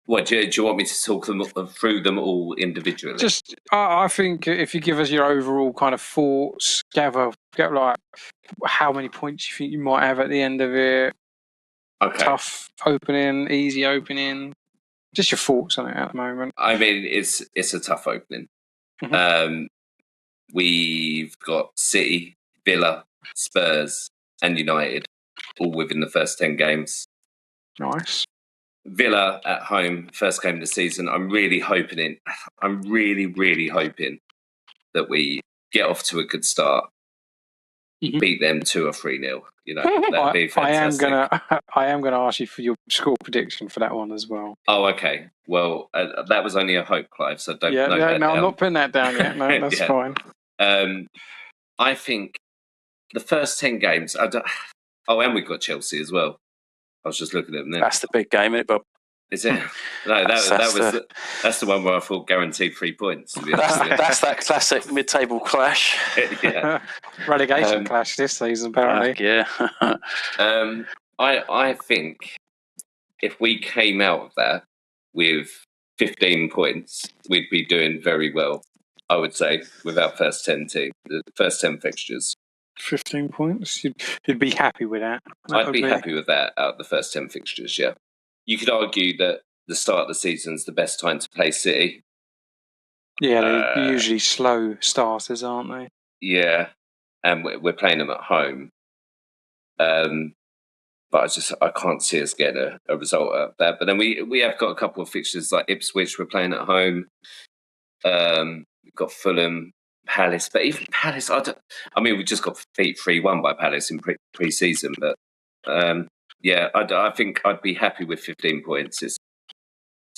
[SPEAKER 4] What do you want me to talk through them all individually?
[SPEAKER 3] Just, I think if you give us your overall kind of thoughts, gather like how many points you think you might have at the end of it.
[SPEAKER 4] Okay.
[SPEAKER 3] Tough opening, easy opening. Just your thoughts on it at the moment.
[SPEAKER 4] I mean, it's a tough opening. Mm-hmm. We've got City, Villa, Spurs, and United all within the first 10 games.
[SPEAKER 3] Nice.
[SPEAKER 4] Villa at home, first game of the season. I'm really hoping that we get off to a good start, beat them 2 or 3-0. You know, that'd be fantastic.
[SPEAKER 3] I am gonna ask you for your score prediction for that one as well.
[SPEAKER 4] Oh, okay. Well, that was only a hope, Clive. So don't.
[SPEAKER 3] No, I'm not putting that down yet. No, that's fine.
[SPEAKER 4] I think the first 10 games. And we've got Chelsea as well. I was just looking at them there.
[SPEAKER 1] That's the big game, isn't it, Bob?
[SPEAKER 4] Is it? No, that's the one where I thought guaranteed 3 points. To be honest.
[SPEAKER 1] That's that classic mid-table clash.
[SPEAKER 4] Yeah.
[SPEAKER 3] Relegation clash this season, apparently.
[SPEAKER 1] Yeah.
[SPEAKER 4] I think if we came out of that with 15 points, we'd be doing very well. I would say with our first 10 fixtures.
[SPEAKER 3] 15 points. You'd be happy with that.
[SPEAKER 4] I'd be happy with that out of the first 10 fixtures. Yeah, you could argue that the start of the season is the best time to play City.
[SPEAKER 3] Yeah, they're usually slow starters, aren't they?
[SPEAKER 4] Yeah, and we're playing them at home. But I can't see us getting a result out of that. But then we have got a couple of fixtures like Ipswich. We're playing at home. We've got Fulham, Palace, but even Palace, we just got beat 3-1 by Palace in pre-season. But I think I'd be happy with 15 points.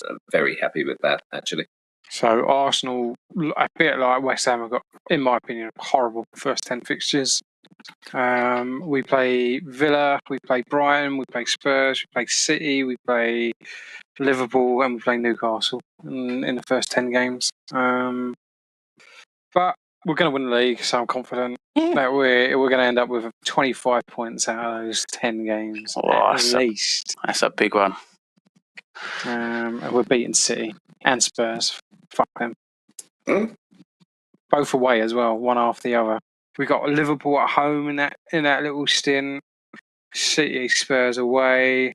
[SPEAKER 4] I'm very happy with that, actually.
[SPEAKER 3] So Arsenal, a bit like West Ham, have got, in my opinion, horrible first 10 fixtures. We play Villa, we play Brighton, we play Spurs, we play City, we play Liverpool, and we play Newcastle in the first 10 games. But we're going to win the league, so I'm confident that we're going to end up with 25 points out of those 10 games at least.
[SPEAKER 1] That's a big one.
[SPEAKER 3] And we're beating City and Spurs. Fuck them. Both away as well, one after the other. We got Liverpool at home in that little stint. City, Spurs away,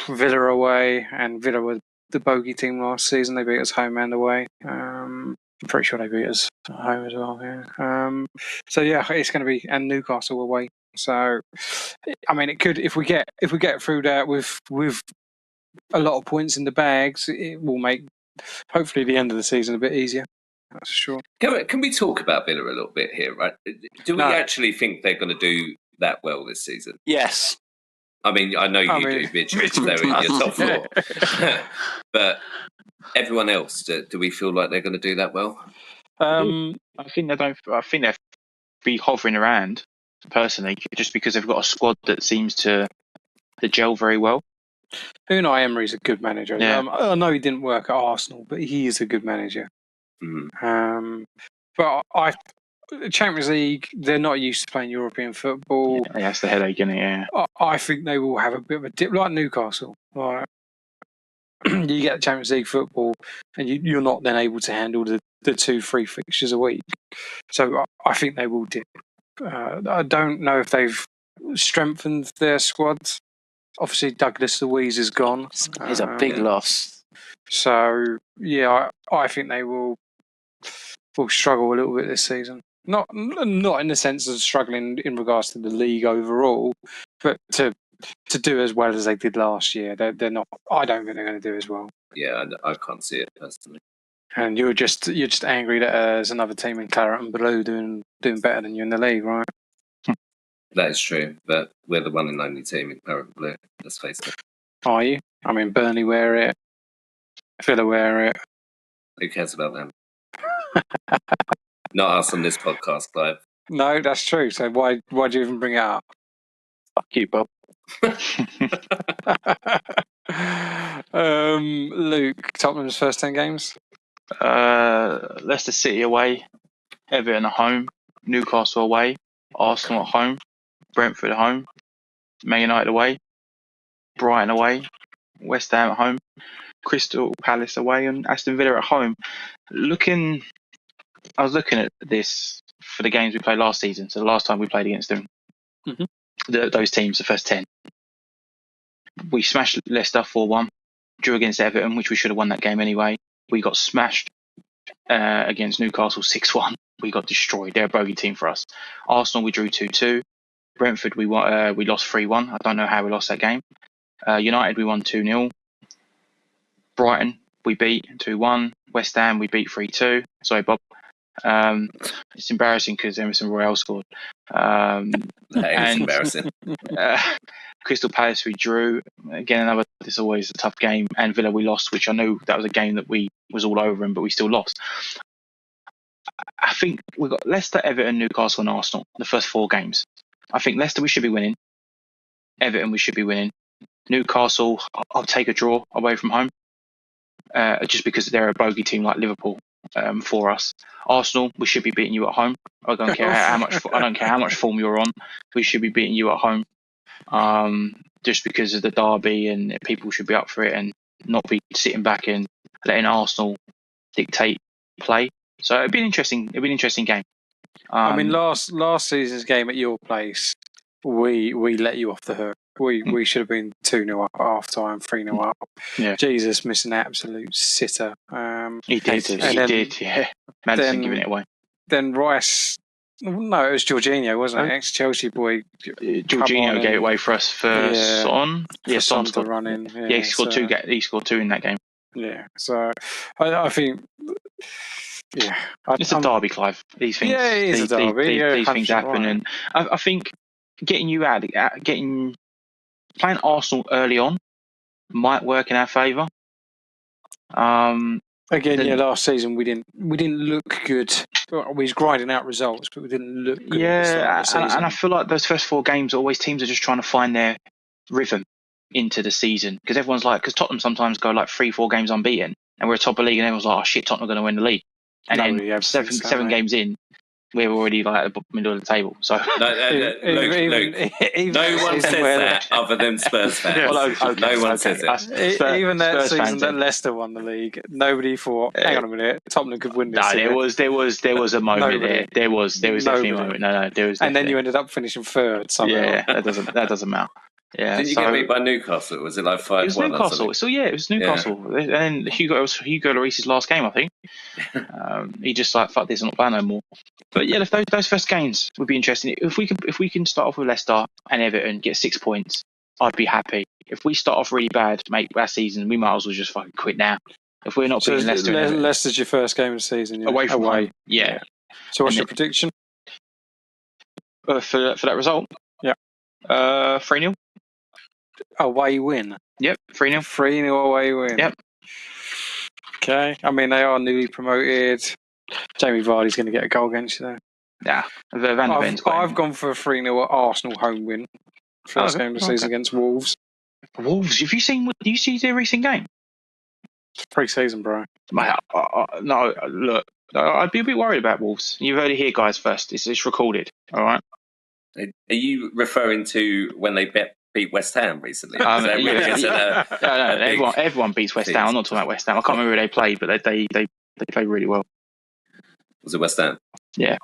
[SPEAKER 3] Villa away, and Villa were the bogey team last season. They beat us home and away. I'm pretty sure they beat us at home as well. Yeah. It's going to be, and Newcastle away. So, I mean, it could, if we get through that with a lot of points in the bags, it will make hopefully the end of the season a bit easier. That's for sure.
[SPEAKER 4] Can we talk about Villa a little bit here, right? Do we actually think they're going to do that well this season?
[SPEAKER 1] Yes.
[SPEAKER 4] I mean, I know you do, Mitch, because they're in your top four. But everyone else, do we feel like they're going to do that well?
[SPEAKER 2] I think they'll be hovering around, personally, just because they've got a squad that seems to gel very well.
[SPEAKER 3] Unai Emery's a good manager.
[SPEAKER 2] Yeah.
[SPEAKER 3] I know he didn't work at Arsenal, but he is a good manager. But Champions League, they're not used to playing European football.
[SPEAKER 2] Yeah, that's the headache, isn't it? Yeah.
[SPEAKER 3] I think they will have a bit of a dip, like Newcastle. Like, you get Champions League football, and you're not then able to handle the 2-3 fixtures a week. So I think they will dip. I don't know if they've strengthened their squads. Obviously, Douglas Luiz is gone.
[SPEAKER 1] It's a big loss.
[SPEAKER 3] So yeah, I think they will struggle a little bit this season. Not in the sense of struggling in regards to the league overall, but to do as well as they did last year. They're not. I don't think they're going to do as well.
[SPEAKER 4] Yeah, I can't see it personally.
[SPEAKER 3] And you're just angry that there's another team in Claret and Blue doing better than you in the league, right?
[SPEAKER 4] That is true, but we're the one and only team in Claret and Blue. Let's face it.
[SPEAKER 3] Are you? I mean, Burnley wear it. Villa wear it.
[SPEAKER 4] Who cares about them? Not us on this podcast, Clive.
[SPEAKER 3] No, that's true. So why do you even bring it up?
[SPEAKER 1] Fuck you, Bob.
[SPEAKER 3] Luke, Tottenham's first 10 games?
[SPEAKER 2] Leicester City away, Everton at home, Newcastle away, Arsenal at home, Brentford at home, Man United away, Brighton away, West Ham at home, Crystal Palace away, and Aston Villa at home. I was looking at this for the games we played last season, so the last time we played against them, those teams, the first 10. We smashed Leicester 4-1, drew against Everton, which we should have won that game anyway. We got smashed against Newcastle 6-1. We got destroyed. They're a bogey team for us. Arsenal, we drew 2-2. Brentford, we lost 3-1. I don't know how we lost that game. United, we won 2-0. Brighton, we beat 2-1. West Ham, we beat 3-2. Sorry, Bob. It's embarrassing because Emerson Royale scored.
[SPEAKER 4] That is embarrassing.
[SPEAKER 2] Crystal Palace, we drew. Again, it's always a tough game. And Villa, we lost, which I know that was a game that we was all over him, but we still lost. I think we've got Leicester, Everton, Newcastle, and Arsenal, the first 4 games. I think Leicester, we should be winning. Everton, we should be winning. Newcastle, I'll take a draw away from home, just because they're a bogey team like Liverpool for us. Arsenal, we should be beating you at home. I don't care how much form you're on. We should be beating you at home, just because of the derby, and people should be up for it and not be sitting back and letting Arsenal dictate play. So it'd be an interesting game.
[SPEAKER 3] I mean, last season's game at your place, we let you off the hook. We should have been 2-0 up at half time, 3-0 up.
[SPEAKER 2] Yeah.
[SPEAKER 3] Jesus missed an absolute sitter.
[SPEAKER 2] He did. Yeah. Madison giving it away.
[SPEAKER 3] Then Rice. No, it was Jorginho, wasn't it? Ex-Chelsea boy.
[SPEAKER 2] Jorginho gave it away for us for Son. Yeah, Son
[SPEAKER 3] to run in.
[SPEAKER 2] Yeah, he scored two. He scored two in that game.
[SPEAKER 3] Yeah, so I think. Yeah,
[SPEAKER 2] it's a derby, Clive. These things.
[SPEAKER 3] Yeah, it is a derby.
[SPEAKER 2] These things happen, and I think getting you out, playing Arsenal early on might work in our favour.
[SPEAKER 3] Again, last season we didn't look good. We was grinding out results, but we didn't look good.
[SPEAKER 2] Yeah, and I feel like those first 4 games, always teams are just trying to find their rhythm into the season, because everyone's like, because Tottenham sometimes go like 3-4 games unbeaten, and we're top of the league, and everyone's like, oh shit, Tottenham are going to win the league, and then seven games in, we're already like at the middle of the table. So
[SPEAKER 4] Luke, no one says that other than Spurs fans.
[SPEAKER 2] Yeah. Well,
[SPEAKER 4] no one says it.
[SPEAKER 3] Even that season that Leicester won the league, nobody thought, hang on a minute, Tottenham could win this.
[SPEAKER 2] No, there was a moment there. There was definitely a moment. No, there was.
[SPEAKER 3] And then you ended up finishing 3rd somehow.
[SPEAKER 2] Yeah, that doesn't matter. Yeah.
[SPEAKER 4] Did you get beat by Newcastle? Was it like 5-1?
[SPEAKER 2] It was Newcastle. So it was Newcastle. Yeah. And then Hugo Lloris's last game, I think. He just like, fuck this, I'm not playing no more. But yeah, those first games would be interesting. If we can start off with Leicester and Everton, get 6 points, I'd be happy. If we start off really bad, mate, last season, we might as well just fucking quit now. If we're not beating Leicester,
[SPEAKER 3] Leicester's your first game of the season, yeah?
[SPEAKER 2] Away from home. Yeah.
[SPEAKER 3] So what's your prediction
[SPEAKER 2] for that result?
[SPEAKER 3] Yeah.
[SPEAKER 2] 3-0.
[SPEAKER 3] Away win.
[SPEAKER 2] Yep, 3-0.
[SPEAKER 3] 3-0 away win.
[SPEAKER 2] Yep.
[SPEAKER 3] Okay. I mean, they are newly promoted. Jamie Vardy's going to get a goal against you there.
[SPEAKER 2] Yeah.
[SPEAKER 3] I've gone for a 3-0 Arsenal home win. First game of the season against Wolves.
[SPEAKER 2] Wolves? Do you see their recent game?
[SPEAKER 3] It's pre-season, bro.
[SPEAKER 2] Mate, no, look, I'd be a bit worried about Wolves. You've heard it here, guys, first. It's recorded, all right?
[SPEAKER 4] Are you referring to when they beat West Ham recently?
[SPEAKER 2] Everyone beats West Ham. I'm not talking about West Ham. I can't remember who they played, but they played really well.
[SPEAKER 4] Was it West Ham?
[SPEAKER 2] Yeah.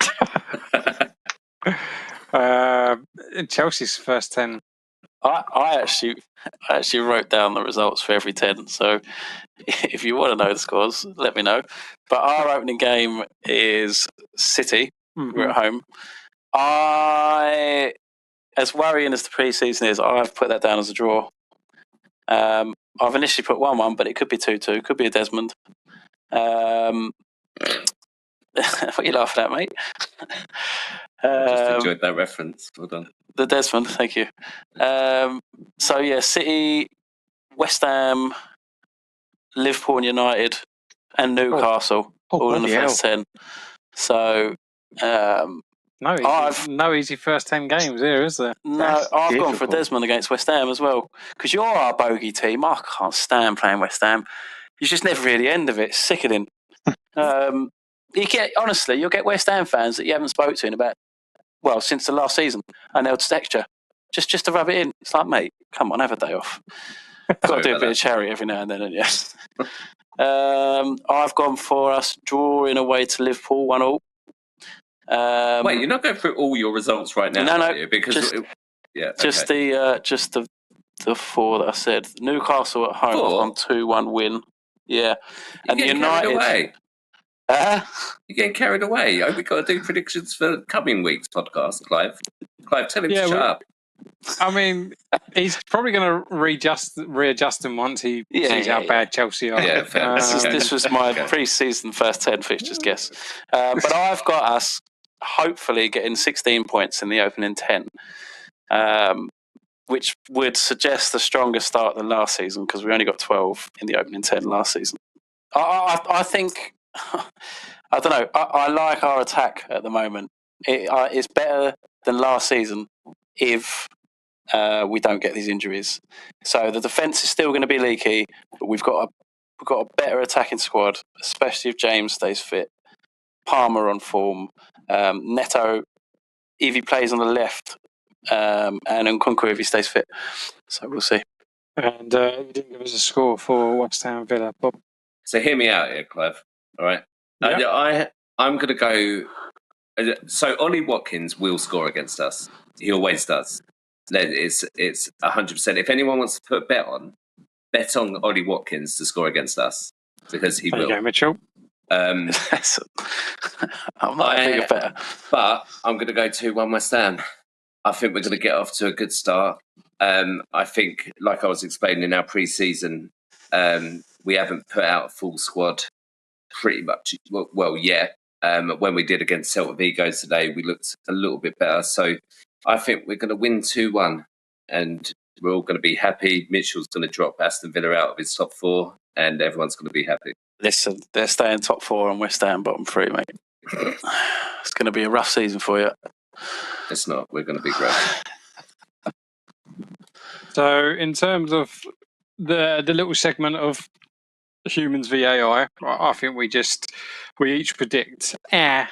[SPEAKER 3] Chelsea's first 10.
[SPEAKER 1] I actually wrote down the results for every 10. So if you want to know the scores, let me know. But our opening game is City. Mm-hmm. We're at home. As worrying as the pre-season is, I've put that down as a draw. I've initially put 1-1, but it could be 2-2. Could be a Desmond. What are you laughing at, mate?
[SPEAKER 4] I just enjoyed that reference. Well done.
[SPEAKER 1] The Desmond, thank you. So yeah, City, West Ham, Liverpool and United, and Newcastle, all in the first 10. So
[SPEAKER 3] no easy first 10 games here, is there?
[SPEAKER 1] No, I've gone for Desmond against West Ham as well, because you're our bogey team. I can't stand playing West Ham. You just never hear the end of it. It's sickening. You'll get West Ham fans that you haven't spoke to in since the last season, and they'll text you just to rub it in. It's like, mate, come on, have a day off. Got to do a bit of charity every now and then, haven't you? I've gone for us drawing away to Liverpool 1-1.
[SPEAKER 4] Wait, you're not going through all your results right now,
[SPEAKER 1] no,
[SPEAKER 4] because
[SPEAKER 1] just the 4 that I said. Newcastle at home on 2-1 win. Yeah,
[SPEAKER 4] and United. You're getting carried away. We've got to do predictions for coming week's podcast, Clive. Clive, tell him to shut up.
[SPEAKER 3] I mean, he's probably going to readjust him once he sees how bad Chelsea are.
[SPEAKER 4] Yeah, fair.
[SPEAKER 1] This was my pre-season first 10 fixtures guess. But I've got us hopefully getting 16 points in the opening 10, which would suggest a stronger start than last season, because we only got 12 in the opening 10 last season. I think... I don't know. I like our attack at the moment. It's better than last season if we don't get these injuries. So the defence is still going to be leaky, but we've got a better attacking squad, especially if James stays fit. Palmer on form. Neto, if he plays on the left, and Nkunku if he stays fit. So we'll see.
[SPEAKER 3] And you didn't give us a score for West Ham Villa, Bob.
[SPEAKER 4] So hear me out here, Clive. All right.
[SPEAKER 3] Yep.
[SPEAKER 4] I'm going to go So Ollie Watkins will score against us. He always does. It's 100%. If anyone wants to put a bet on Ollie Watkins to score against us, because he will.
[SPEAKER 3] There you go, Mitchell.
[SPEAKER 1] I'm not a bigger better.
[SPEAKER 4] But I'm going to go 2-1 West Ham. I think we're going to get off to a good start. I think, like I was explaining in our pre-season, we haven't put out a full squad pretty much yet. When we did against Celta Vigo today, we looked a little bit better. So I think we're going to win 2-1 and we're all going to be happy. Mitchell's going to drop Aston Villa out of his top 4 and everyone's going to be happy.
[SPEAKER 1] Listen, they're staying top 4 and we're staying bottom 3, mate. It's going to be a rough season for you.
[SPEAKER 4] It's not. We're going to be great.
[SPEAKER 3] So in terms of the little segment of humans v AI, I think we each predict our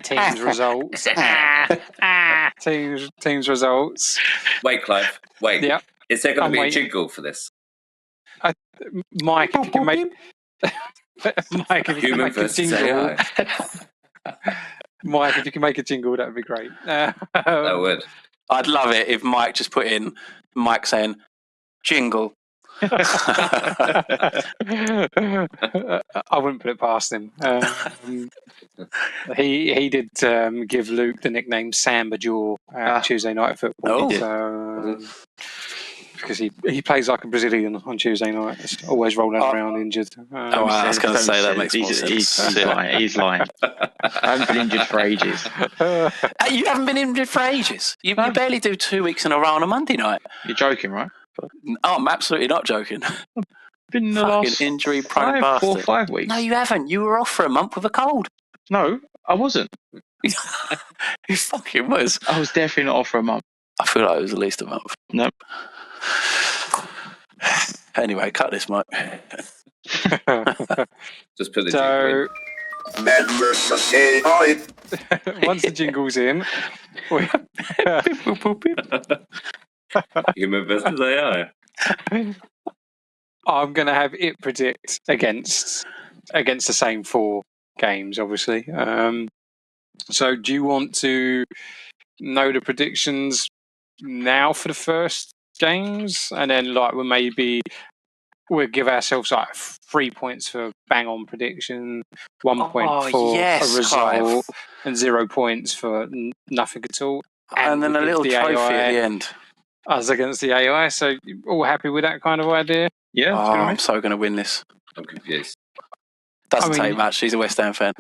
[SPEAKER 3] team's results. Team's results.
[SPEAKER 4] Wait, Clive. Wait.
[SPEAKER 3] Yeah.
[SPEAKER 4] Is there going to be a jingle for this?
[SPEAKER 3] Mike, if you can make
[SPEAKER 4] Human versus AI.
[SPEAKER 3] Mike, if you can make a jingle, that would be great.
[SPEAKER 4] That would.
[SPEAKER 1] I'd love it if Mike just put in Mike saying jingle.
[SPEAKER 3] I wouldn't put it past him. He did give Luke the nickname Samba Jaw Tuesday night football. Because he plays like a Brazilian on Tuesday night. It's always rolling around injured.
[SPEAKER 1] I was going to say that makes more sense.
[SPEAKER 2] He's lying. I haven't been injured for ages.
[SPEAKER 1] You haven't been injured for ages? You barely do 2 weeks in a row on a Monday night.
[SPEAKER 2] You're joking, right?
[SPEAKER 1] Oh, I'm absolutely not joking.
[SPEAKER 2] Been the
[SPEAKER 1] fucking
[SPEAKER 2] last
[SPEAKER 1] injury-prone bastard.
[SPEAKER 2] 4 or 5 weeks.
[SPEAKER 1] No, you haven't. You were off for a month with a cold.
[SPEAKER 2] No, I wasn't.
[SPEAKER 1] You fucking was.
[SPEAKER 2] I was definitely not off for a month.
[SPEAKER 1] I feel like it was at least a month.
[SPEAKER 2] Nope.
[SPEAKER 1] Anyway, cut this, Mike.
[SPEAKER 4] Just put the jingle in.
[SPEAKER 3] Once the jingle's in,
[SPEAKER 4] Human versus AI.
[SPEAKER 3] I'm going to have it predict against the same 4 games, obviously. So do you want to know the predictions now for the first games? And then we'll give ourselves 3 points for bang on prediction, 1 point for a result, and 0 points for nothing at all.
[SPEAKER 1] And then a little trophy at the end.
[SPEAKER 3] Us against the AI. So all happy with that kind of idea?
[SPEAKER 2] Yeah.
[SPEAKER 1] I'm so going to win this.
[SPEAKER 4] I'm confused.
[SPEAKER 1] Doesn't take much. He's a West Ham fan.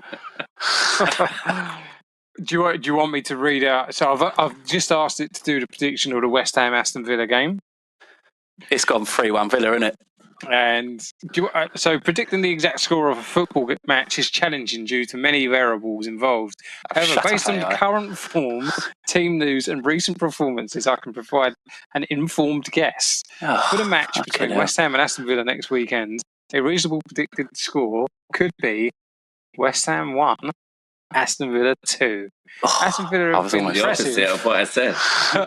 [SPEAKER 3] Do you want me to read out? So I've just asked it to do the prediction of the West Ham Aston Villa game.
[SPEAKER 1] It's gone 3-1 Villa, isn't it?
[SPEAKER 3] And so predicting the exact score of a football match is challenging due to many variables involved. However, based on current form, team news, and recent performances, I can provide an informed guess. For the match between West Ham and Aston Villa next weekend, a reasonable predicted score could be West Ham 1, Aston Villa 2. Aston Villa have been impressive
[SPEAKER 4] of what I said.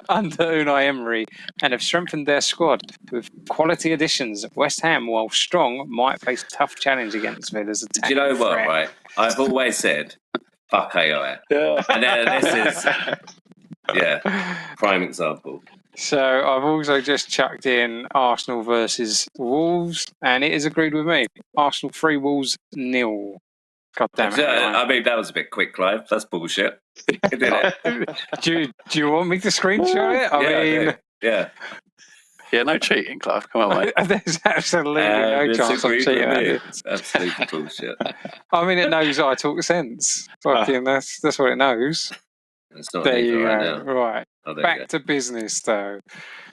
[SPEAKER 3] under Unai Emery and have strengthened their squad with quality additions. West Ham, while strong, might face a tough challenge against Villa's attack.
[SPEAKER 4] Do you know what, right? I've always said, fuck AI.
[SPEAKER 1] Yeah.
[SPEAKER 4] And then this is, prime example.
[SPEAKER 3] So I've also just chucked in Arsenal versus Wolves, and it is agreed with me. Arsenal 3, Wolves 0. God damn it.
[SPEAKER 4] I mean, that was a bit quick, Clive. That's bullshit.
[SPEAKER 3] do you want me to screenshot it? I mean...
[SPEAKER 1] Yeah, no cheating, Clive. Come on, mate.
[SPEAKER 3] There's absolutely no chance I'm cheating.
[SPEAKER 4] It's absolutely bullshit.
[SPEAKER 3] I mean, it knows I talk sense. Fucking, that's what it knows.
[SPEAKER 4] It's not
[SPEAKER 3] there you go.
[SPEAKER 4] Right now.
[SPEAKER 3] Right. Back to business, though.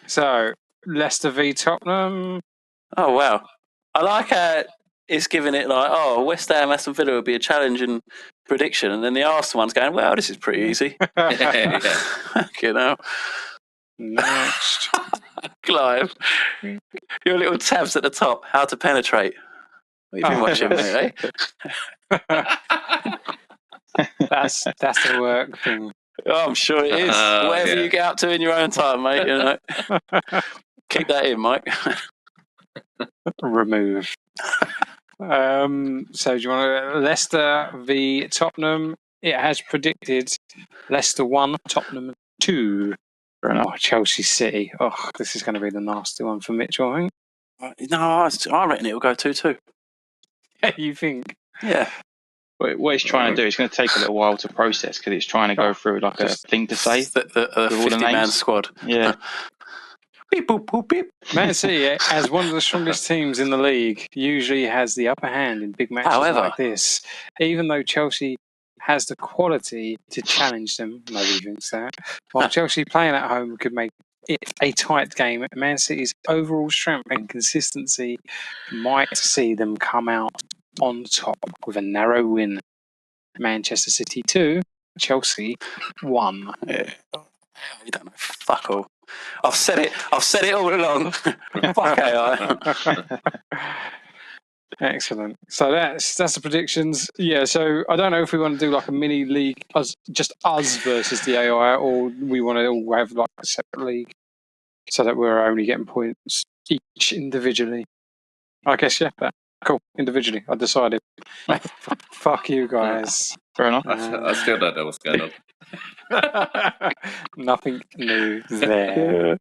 [SPEAKER 3] So, Leicester v Tottenham.
[SPEAKER 1] Oh, wow. I like how it's giving it like, West Ham, Aston Villa would be a challenging prediction. And then the Arsenal one's going, well, this is pretty easy. You know.
[SPEAKER 3] Next.
[SPEAKER 1] Clive, your little tabs at the top, how to penetrate. What have you been watching, mate,
[SPEAKER 3] That's the work thing.
[SPEAKER 1] Oh, I'm sure it is. Whatever you get up to in your own time, mate. You know. Keep that in, Mike.
[SPEAKER 3] Remove. So do you want to Leicester v Tottenham? it has predicted Leicester 1, Tottenham 2. Chelsea City. Oh, this is going to be the nasty one for Mitchell, I think.
[SPEAKER 1] No, I reckon it'll go 2-2.
[SPEAKER 3] You think?
[SPEAKER 1] Yeah.
[SPEAKER 2] What he's trying to do, it's going to take a little while to process because it's trying to go through like a thing to say.
[SPEAKER 1] The 50-man squad.
[SPEAKER 2] Yeah.
[SPEAKER 1] Beep, boop, boop, beep.
[SPEAKER 3] Man City, as one of the strongest teams in the league, usually has the upper hand in big matches like this. Even though Chelsea has the quality to challenge them, nobody thinks that. While Chelsea playing at home could make it a tight game, Man City's overall strength and consistency might see them come out on top with a narrow win. Manchester City 2, Chelsea 1.
[SPEAKER 1] Yeah. You don't know. Fuck all. I've said it all along. Fuck AI.
[SPEAKER 3] Excellent. So that's the predictions. Yeah. So I don't know if we want to do like a mini league, just us versus the AI, or we want to all have like a separate league, so that we're only getting points each individually. I guess cool. Individually, I decided. Fuck you guys.
[SPEAKER 2] Fair enough.
[SPEAKER 4] I still don't know what's going on.
[SPEAKER 3] Nothing new there.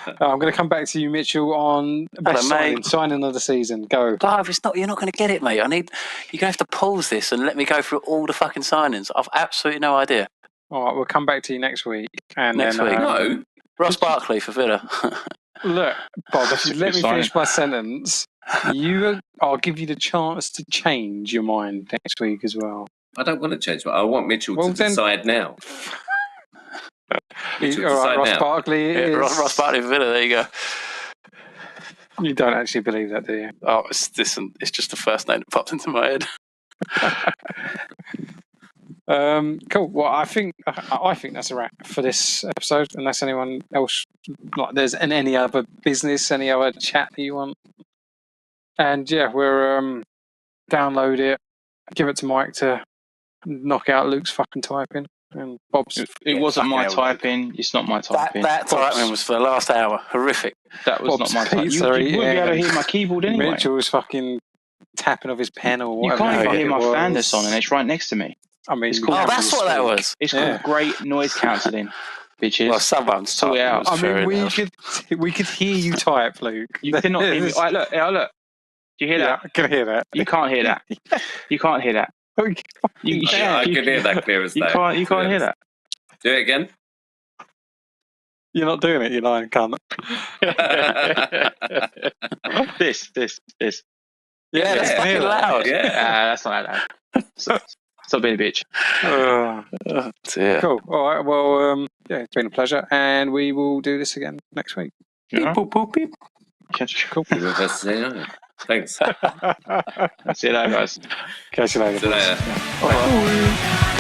[SPEAKER 3] I'm going to come back to you, Mitchell, on best signing of the season. Go.
[SPEAKER 1] Clive, you're not going to get it, mate. You're going to have to pause this and let me go through all the fucking signings. I've absolutely no idea.
[SPEAKER 3] All right, we'll come back to you next week.
[SPEAKER 1] Next week?
[SPEAKER 4] No.
[SPEAKER 1] Ross Barkley for Villa.
[SPEAKER 3] Look, Bob, if you let me finish my sentence, I'll give you the chance to change your mind next week as well.
[SPEAKER 4] I don't want to change. I want Mitchell to decide now.
[SPEAKER 3] All right, Ross Barkley is...
[SPEAKER 1] Ross Barkley for Villa, there you go.
[SPEAKER 3] You don't actually believe that, do you?
[SPEAKER 1] Oh, it's just the first name that popped into my head.
[SPEAKER 3] Cool. Well, I think that's a wrap for this episode. Unless anyone else, like, there's any other business, any other chat that you want. And yeah, we're download it, give it to Mike to knock out Luke's fucking typing. And Bob's.
[SPEAKER 2] It wasn't my typing. It's not my typing.
[SPEAKER 1] That typing was for the last hour. Horrific.
[SPEAKER 2] That was
[SPEAKER 3] Bob's
[SPEAKER 2] not my typing. You wouldn't be able to hear my keyboard anyway.
[SPEAKER 3] Mitchell was fucking tapping of his pen or whatever.
[SPEAKER 2] You can't even hear my fan that's on, and it's right next to me.
[SPEAKER 3] I mean,
[SPEAKER 2] it's called,
[SPEAKER 1] that's what that was.
[SPEAKER 2] It's called great noise cancelling, bitches.
[SPEAKER 1] Well, someone's
[SPEAKER 2] sort it out.
[SPEAKER 3] I mean, we could hear you type, Luke.
[SPEAKER 2] You cannot hear me. All right, look. Do you hear that?
[SPEAKER 3] I can hear that.
[SPEAKER 2] You can't hear that. You can't hear that.
[SPEAKER 4] I can hear that clear as day.
[SPEAKER 2] You can't hear that.
[SPEAKER 4] Do it again.
[SPEAKER 3] You're not doing it, you lying cunt.
[SPEAKER 2] This.
[SPEAKER 1] Yeah, that's fucking loud.
[SPEAKER 2] Yeah, that's not loud. Stop being a bitch.
[SPEAKER 1] Dear.
[SPEAKER 3] Cool. All right. Well, it's been a pleasure, and we will do this again next week.
[SPEAKER 1] Beep, boop, boop, beep.
[SPEAKER 3] Cool.
[SPEAKER 4] Thanks.
[SPEAKER 2] See you later, guys.
[SPEAKER 3] Catch you later.
[SPEAKER 4] See you later.
[SPEAKER 3] Bye.